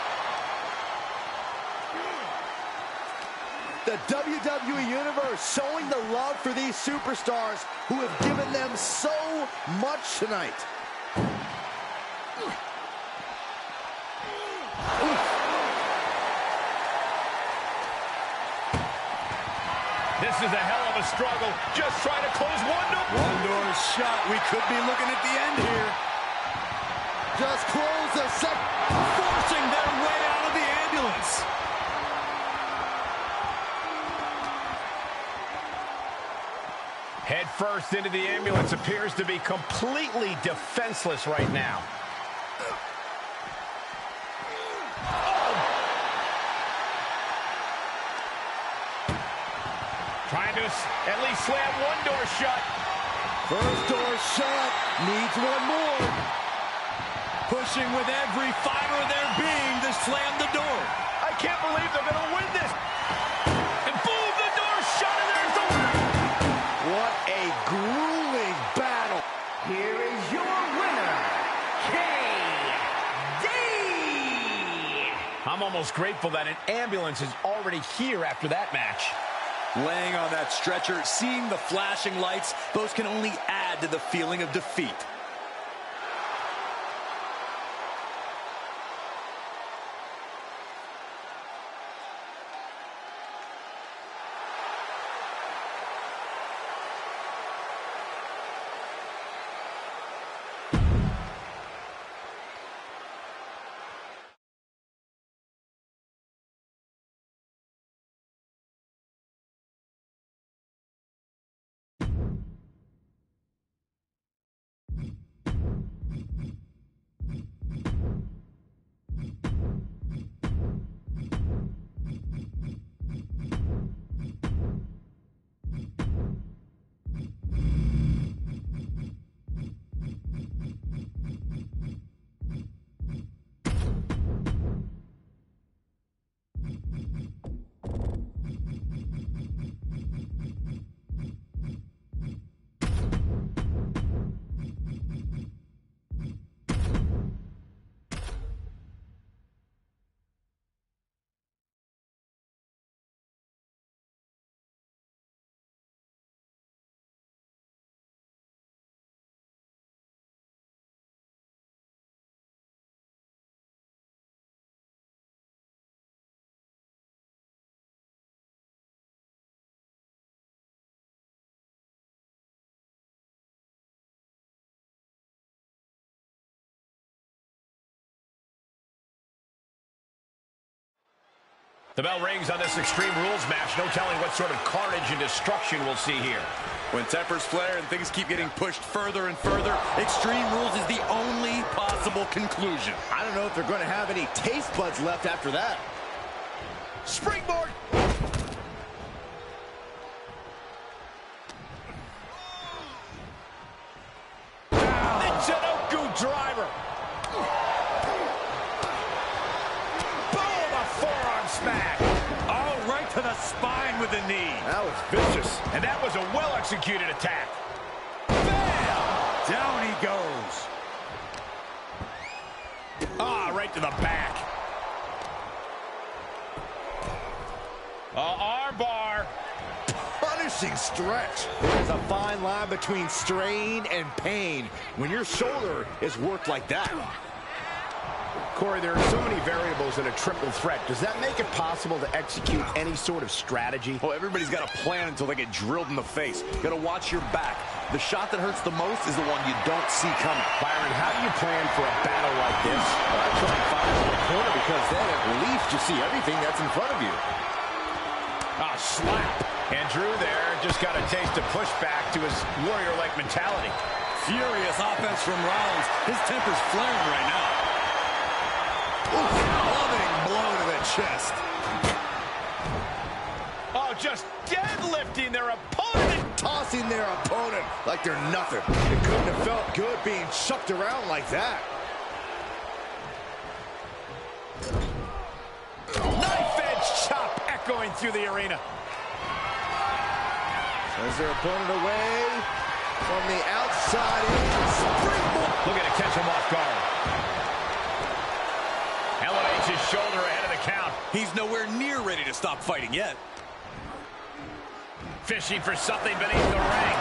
[SPEAKER 2] The WWE Universe showing the love for these superstars who have given them so much tonight.
[SPEAKER 4] This is a hell of a struggle. Just trying to close one door.
[SPEAKER 1] One door shut. We could be looking at the end here.
[SPEAKER 2] Just close the
[SPEAKER 1] Forcing their way out of the ambulance.
[SPEAKER 4] Head first into the ambulance, appears to be completely defenseless right now. Trying to at least slam one door shut.
[SPEAKER 2] First door shut. Needs one more.
[SPEAKER 1] Pushing with every fiber of their being to slam the door.
[SPEAKER 4] I can't believe they're going to win this. And boom, the door shut, and there's the win.
[SPEAKER 2] What a grueling battle.
[SPEAKER 3] Here is your winner, KD.
[SPEAKER 4] I'm almost grateful that an ambulance is already here after that match.
[SPEAKER 1] Laying on that stretcher, seeing the flashing lights, those can only add to the feeling of defeat.
[SPEAKER 4] The bell rings on this Extreme Rules match. No telling what sort of carnage and destruction we'll see here.
[SPEAKER 1] When tempers flare and things keep getting pushed further and further, Extreme Rules is the only possible conclusion.
[SPEAKER 2] I don't know if they're going to have any taste buds left after that.
[SPEAKER 4] Springboard. Michinoku driver. Boom, a forearm smack.
[SPEAKER 1] Oh, right to the spine with the knee.
[SPEAKER 2] That was vicious.
[SPEAKER 4] And that was a well-executed attack.
[SPEAKER 1] Bam! Down he goes.
[SPEAKER 4] Ah, right to the back. Arm bar.
[SPEAKER 2] Punishing stretch. There's a fine line between strain and pain when your shoulder is worked like that.
[SPEAKER 5] Corey, there are so many variables in a triple threat. Does that make it possible to execute any sort of strategy?
[SPEAKER 6] Well, everybody's got a plan until they get drilled in the face. You got to watch your back. The shot that hurts the most is the one you don't see coming.
[SPEAKER 5] Byron, how do you plan for a battle like this?
[SPEAKER 2] Well, I try and find in the corner because then at least you see everything that's in front of you.
[SPEAKER 4] Ah, slap. And Drew there just got a taste of pushback to his warrior-like mentality.
[SPEAKER 1] Furious offense from Rollins. His temper's flaring right now. Oof, loving blow to the chest.
[SPEAKER 4] Oh, just deadlifting their opponent.
[SPEAKER 2] Tossing their opponent like they're nothing. It couldn't have felt good being chucked around like that.
[SPEAKER 4] Knife-edge chop echoing through the arena.
[SPEAKER 2] Sends their opponent away from the outside in. Springboard.
[SPEAKER 4] Looking to catch him off guard. Elevates his shoulder ahead of the count.
[SPEAKER 1] He's nowhere near ready to stop fighting yet.
[SPEAKER 4] Fishing for something beneath the ring.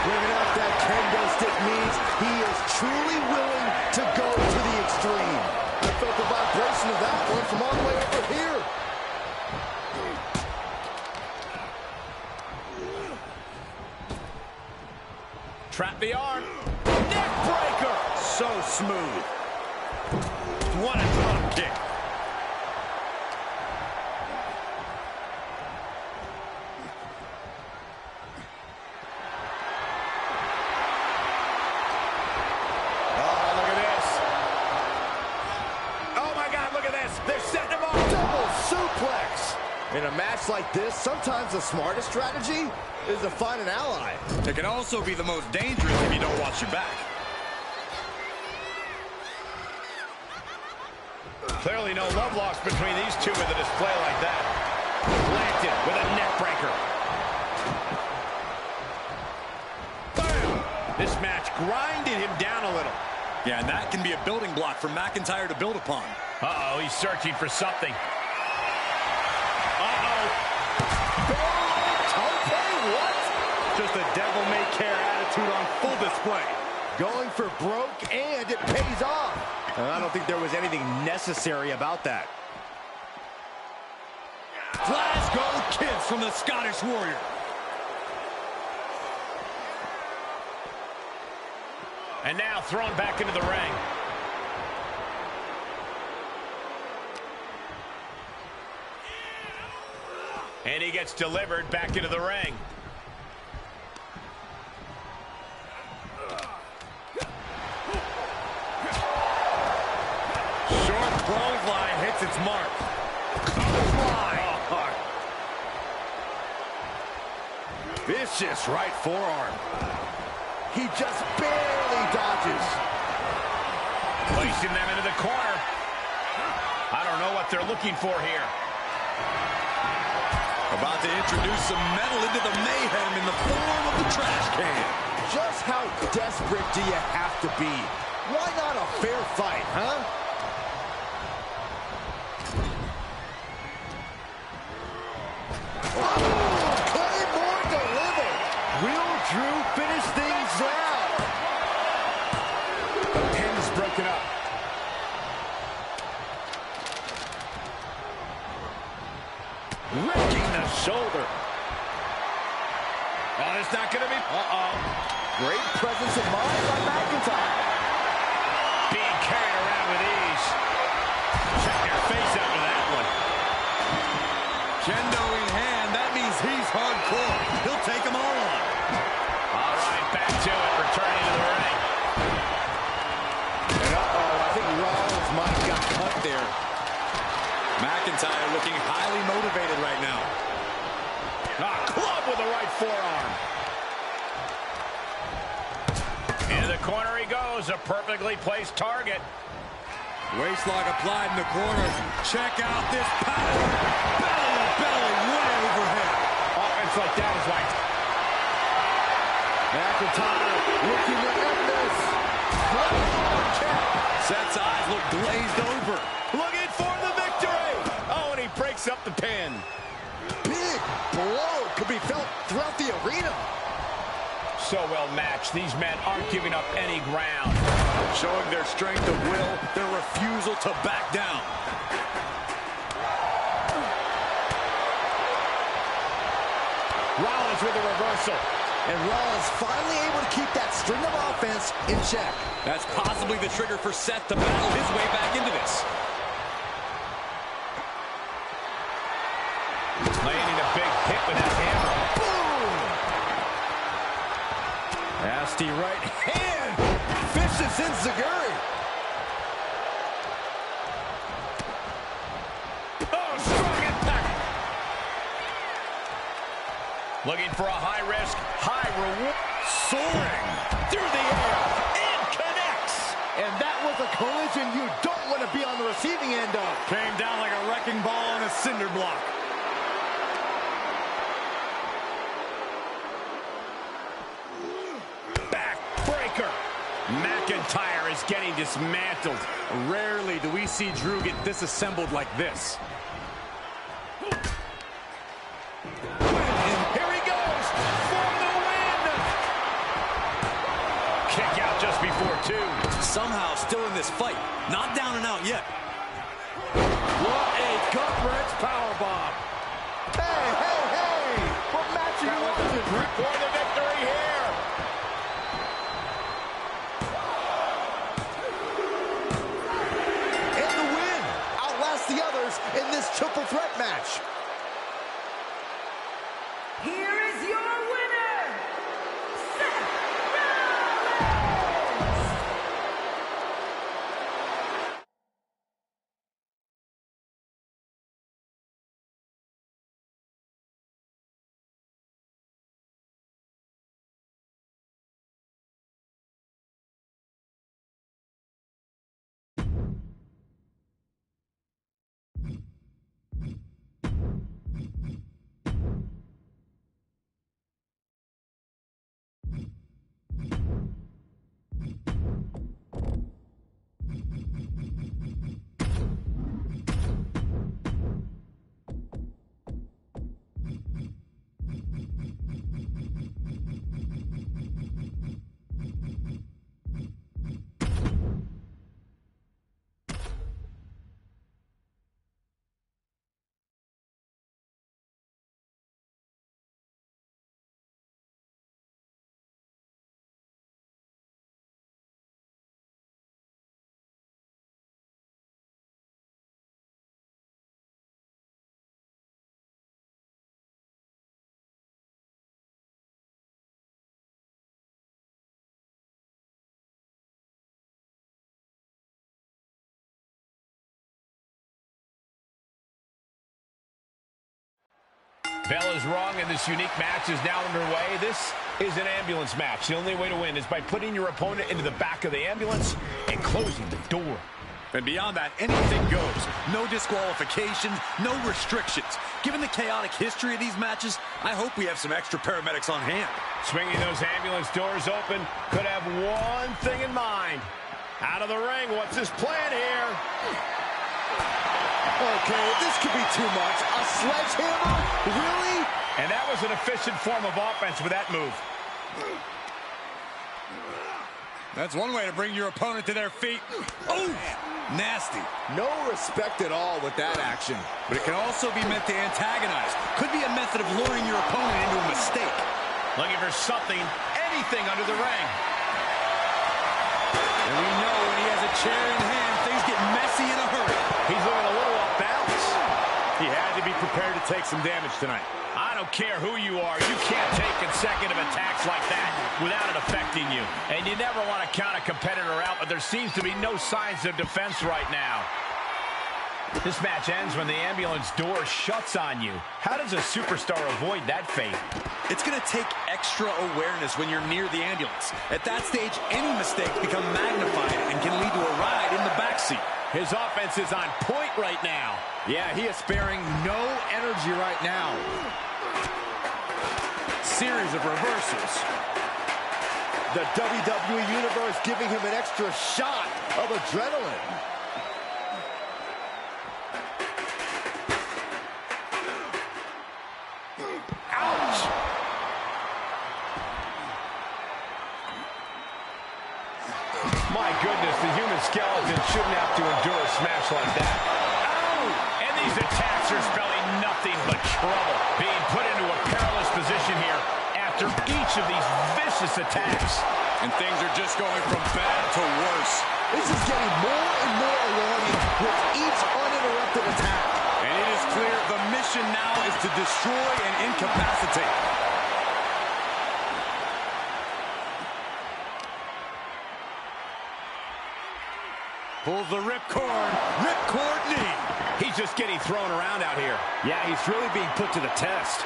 [SPEAKER 2] Bringing out that kendo stick means he is truly willing to go to the extreme. I felt the vibration of that one from all the way over here.
[SPEAKER 4] Trap the arm. Neck breaker.
[SPEAKER 1] So smooth. What a drop kick.
[SPEAKER 2] In a match like this, sometimes the smartest strategy is to find an ally.
[SPEAKER 1] It can also be the most dangerous if you don't watch your back.
[SPEAKER 4] Clearly no love lost between these two with a display like that. Planted with a neck breaker. Boom! This match grinded him down a little.
[SPEAKER 1] Yeah, and that can be a building block for McIntyre to build upon.
[SPEAKER 4] Uh-oh, he's searching for something.
[SPEAKER 1] Just a devil-may-care attitude on full display.
[SPEAKER 2] Going for broke, and it pays off. I don't think there was anything necessary about that.
[SPEAKER 1] Glasgow Kids from the Scottish Warrior.
[SPEAKER 4] And now thrown back into the ring. And he gets delivered back into the ring.
[SPEAKER 1] Short clothesline hits its mark.
[SPEAKER 2] Oh, vicious right forearm. He just barely dodges.
[SPEAKER 4] Placing them into the corner. I don't know what they're looking for here.
[SPEAKER 1] About to introduce some metal into the mayhem in the form of the trash can.
[SPEAKER 2] Just how desperate do you have to be? Why not a fair fight, huh? Claymore delivered. Will Drew finish things out?
[SPEAKER 5] The pin is broken up.
[SPEAKER 2] Wrecking the shoulder.
[SPEAKER 4] Oh, it's not going to be...
[SPEAKER 2] Great presence of mind by McIntyre.
[SPEAKER 4] Being carried around with ease. Check your face after that one.
[SPEAKER 1] Kendo in hand, that means he's hardcore. He'll take them all on.
[SPEAKER 4] All right, back to it, returning to the ring.
[SPEAKER 2] And I think Rollins might have got cut there.
[SPEAKER 1] McIntyre looking highly motivated right now.
[SPEAKER 4] Club with the right forearm. Into the corner he goes. A perfectly placed target.
[SPEAKER 1] Waistlock applied in the corner. Check out this power. Belly to belly, way overhead.
[SPEAKER 4] Offense like that is like
[SPEAKER 2] McIntyre looking to end this.
[SPEAKER 1] Seth's eyes look glazed over.
[SPEAKER 4] looking for the victory. Oh, and he breaks up the pin.
[SPEAKER 2] Big blow could be felt throughout the arena.
[SPEAKER 4] So well matched. These men aren't giving up any ground.
[SPEAKER 1] Showing their strength of will, their refusal to back down.
[SPEAKER 4] Rollins with a reversal.
[SPEAKER 2] And Rollins finally able to keep that string of offense in check.
[SPEAKER 1] That's possibly the trigger for Seth to battle his way back into this.
[SPEAKER 4] Landing a big hit with that hammer.
[SPEAKER 2] Nasty right hand. Vicious enziguri.
[SPEAKER 4] Oh, strong impact. Looking for a high risk, high reward.
[SPEAKER 1] Soaring through the air.
[SPEAKER 4] And connects.
[SPEAKER 2] And that was a collision you don't want to be on the receiving end of.
[SPEAKER 1] Came down like a wrecking ball on a cinder block.
[SPEAKER 4] Backbreaker. McIntyre is getting dismantled.
[SPEAKER 1] Rarely do we see Drew get disassembled like this.
[SPEAKER 4] And here he goes for the win. Kick out just before 2.
[SPEAKER 1] Somehow still in this fight. Not down and out yet.
[SPEAKER 2] What a gut-wrench powerbomb. Hey, hey, hey. What match are you watching?
[SPEAKER 4] For the victory here.
[SPEAKER 2] And the win. Outlast the others in this triple threat match.
[SPEAKER 3] Here is your winner, Seth
[SPEAKER 4] Bell is wrong, and this unique match is now underway. This is an ambulance match. The only way to win is by putting your opponent into the back of the ambulance and closing the door.
[SPEAKER 1] And beyond that, anything goes. No disqualifications, no restrictions. Given the chaotic history of these matches, I hope we have some extra paramedics on hand.
[SPEAKER 4] Swinging those ambulance doors open, could have one thing in mind. Out of the ring, what's his plan here?
[SPEAKER 2] Okay, this could be too much. A sledgehammer? Really?
[SPEAKER 4] And that was an efficient form of offense with that move.
[SPEAKER 1] That's one way to bring your opponent to their feet. Oh, nasty.
[SPEAKER 2] No respect at all with that action.
[SPEAKER 1] But it can also be meant to antagonize. Could be a method of luring your opponent into a mistake.
[SPEAKER 4] Looking for something, anything under the ring.
[SPEAKER 1] And we know when he has a chair in hand, things get messy in a hurry.
[SPEAKER 4] He's looking a little off balance.
[SPEAKER 1] He had to be prepared to take some damage tonight.
[SPEAKER 4] I don't care who you are. You can't take consecutive attacks like that without it affecting you. And you never want to count a competitor out, but there seems to be no signs of defense right now. This match ends when the ambulance door shuts on you. How does a superstar avoid that fate?
[SPEAKER 6] It's going to take extra awareness when you're near the ambulance. At that stage, any mistakes become magnified and can lead to a ride in the backseat.
[SPEAKER 4] His offense is on point right now.
[SPEAKER 2] Yeah, he is sparing no energy right now.
[SPEAKER 6] Series of reversals.
[SPEAKER 2] The WWE Universe giving him an extra shot of adrenaline.
[SPEAKER 4] Ouch! My goodness, the human skeleton shouldn't have to endure a smash like that. Ow! And these attacks are spelling nothing but trouble. Being put into a perilous position here after each of these vicious attacks.
[SPEAKER 1] And things are just going from bad to worse.
[SPEAKER 2] This is getting more and more alarming with each uninterrupted attack.
[SPEAKER 1] And it is clear the mission now is to destroy and incapacitate. Pulls the ripcord knee.
[SPEAKER 4] He's just getting thrown around out here.
[SPEAKER 2] Yeah, he's really being put to the test.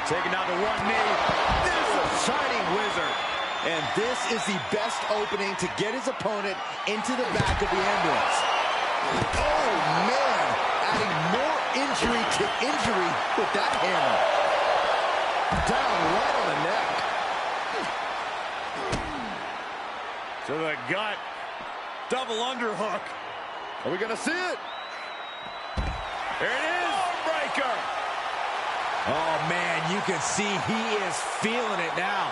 [SPEAKER 2] Taking down to one knee. There's the Shining Wizard. And this is the best opening to get his opponent into the back of the ambulance. Oh, man. Adding more injury to injury with that hammer. Down right on the neck.
[SPEAKER 1] To the gut. Double underhook.
[SPEAKER 2] Are we going to see it?
[SPEAKER 1] There it is.
[SPEAKER 4] Breaker.
[SPEAKER 2] Oh, man, you can see he is feeling it now.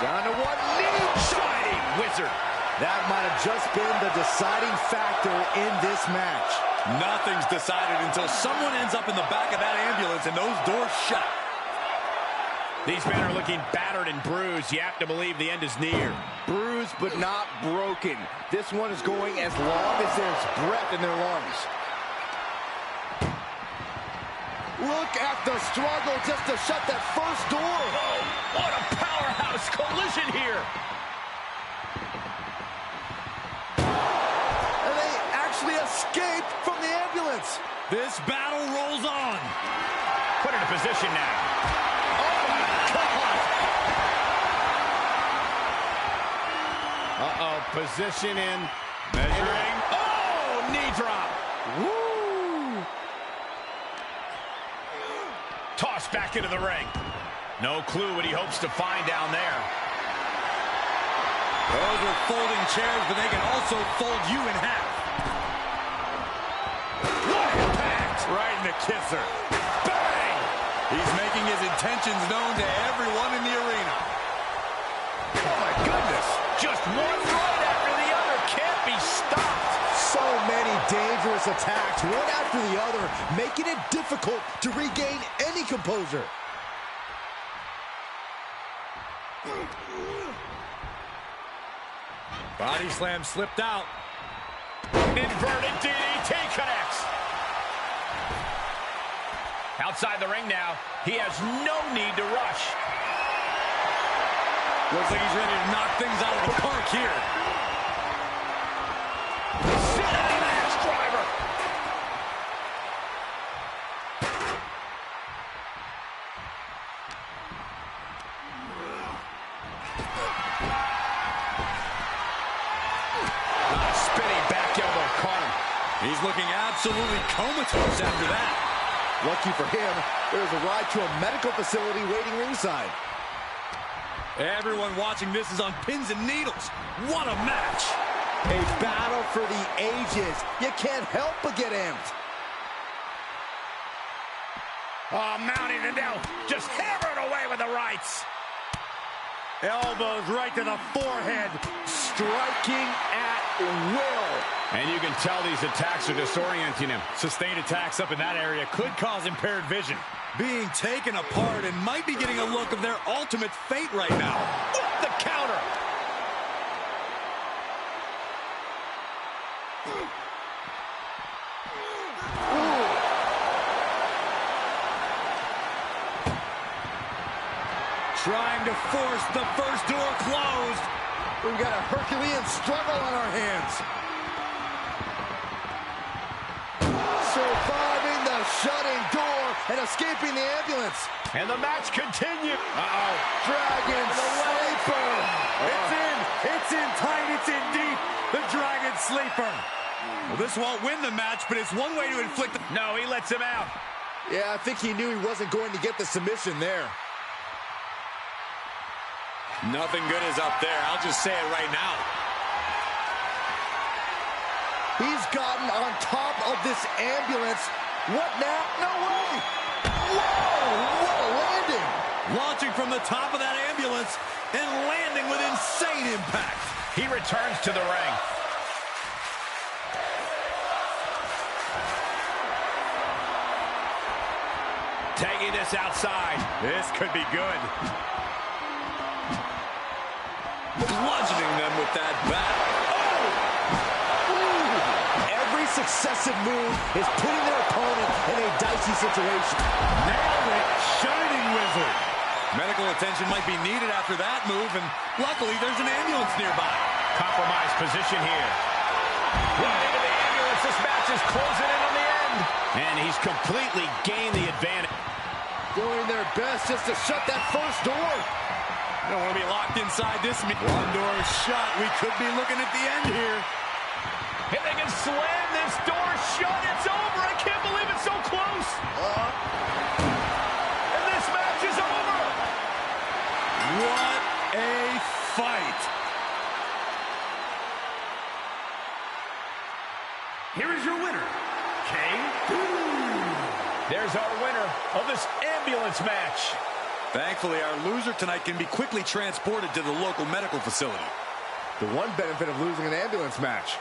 [SPEAKER 2] Down to one knee.
[SPEAKER 4] Shining Wizard.
[SPEAKER 2] That might have just been the deciding factor in this match.
[SPEAKER 1] Nothing's decided until someone ends up in the back of that ambulance and those doors shut.
[SPEAKER 4] These men are looking battered and bruised. You have to believe the end is near.
[SPEAKER 2] Bruised but not broken. This one is going as long as there's breath in their lungs. Look at the struggle just to shut that first door.
[SPEAKER 4] Oh, what a powerhouse collision here.
[SPEAKER 2] And they actually escaped from the ambulance.
[SPEAKER 1] This battle rolls on.
[SPEAKER 4] Put into position now.
[SPEAKER 2] Oh, my God.
[SPEAKER 4] Uh-oh, position in.
[SPEAKER 1] Measuring.
[SPEAKER 4] Oh, knee drop.
[SPEAKER 2] Woo.
[SPEAKER 4] Tossed back into the ring. No clue what he hopes to find down there.
[SPEAKER 1] Those are folding chairs, but they can also fold you in half.
[SPEAKER 4] What impact!
[SPEAKER 1] Right in the kisser.
[SPEAKER 4] Bang!
[SPEAKER 1] He's making his intentions known to everyone in the arena.
[SPEAKER 4] Oh, my goodness. Just one right after the other. Can't be stopped.
[SPEAKER 2] So many dangerous attacks, one after the other, making it difficult to regain any composure.
[SPEAKER 1] Body slam slipped out.
[SPEAKER 4] Inverted DDT connects. Outside the ring now. He has no need to rush.
[SPEAKER 1] Looks like he's ready to knock things out of the park here.
[SPEAKER 4] Sitting ass driver. Spinning back elbow caught him.
[SPEAKER 1] He's looking absolutely comatose after that.
[SPEAKER 2] Lucky for him, there's a ride to a medical facility waiting ringside.
[SPEAKER 1] Everyone watching this is on pins and needles. What a match.
[SPEAKER 2] A battle for the ages. You can't help but get amped.
[SPEAKER 4] Oh, mounting it now. Just hammering away with the rights.
[SPEAKER 1] Elbows right to the forehead.
[SPEAKER 2] Striking at will.
[SPEAKER 4] And you can tell these attacks are disorienting him.
[SPEAKER 1] Sustained attacks up in that area could cause impaired vision. Being taken apart and might be getting a look of their ultimate fate right now.
[SPEAKER 4] What the counter?
[SPEAKER 1] Trying to force the first door closed.
[SPEAKER 2] We've got a Herculean struggle on our hands. Surviving the shutting door and escaping the ambulance.
[SPEAKER 4] And the match continues.
[SPEAKER 2] Uh-oh. Dragon Sleeper.
[SPEAKER 1] It's in tight, it's in deep. The Dragon Sleeper. Well, this won't win the match, but it's one way to inflict the...
[SPEAKER 4] No, he lets him out.
[SPEAKER 2] Yeah, I think he knew he wasn't going to get the submission there.
[SPEAKER 6] Nothing good is up there. I'll just say it right now.
[SPEAKER 2] He's gotten on top of this ambulance. What now? No way! Whoa! What a landing!
[SPEAKER 1] Launching from the top of that ambulance and landing with insane impact.
[SPEAKER 4] He returns to the ring. Taking this outside.
[SPEAKER 1] This could be good.
[SPEAKER 6] Bludgeoning them with that bat.
[SPEAKER 2] Every successive move is putting their opponent in a dicey situation.
[SPEAKER 1] Nailed it. Shining Wizard. Medical attention might be needed after that move, and luckily there's an ambulance nearby.
[SPEAKER 4] Compromised position here. Right into the ambulance. This match is closing in on the end. And he's completely gained the advantage.
[SPEAKER 2] Doing their best just to shut that first door.
[SPEAKER 1] Don't want to be locked inside this. One door shut. We could be looking at the end here.
[SPEAKER 4] If they can slam this door shut, it's over. I can't believe it's so close. And this match is over.
[SPEAKER 1] What a fight.
[SPEAKER 7] Here is your winner,
[SPEAKER 4] There's our winner of this ambulance match.
[SPEAKER 6] Thankfully, our loser tonight can be quickly transported to the local medical facility.
[SPEAKER 2] The one benefit of losing an ambulance match.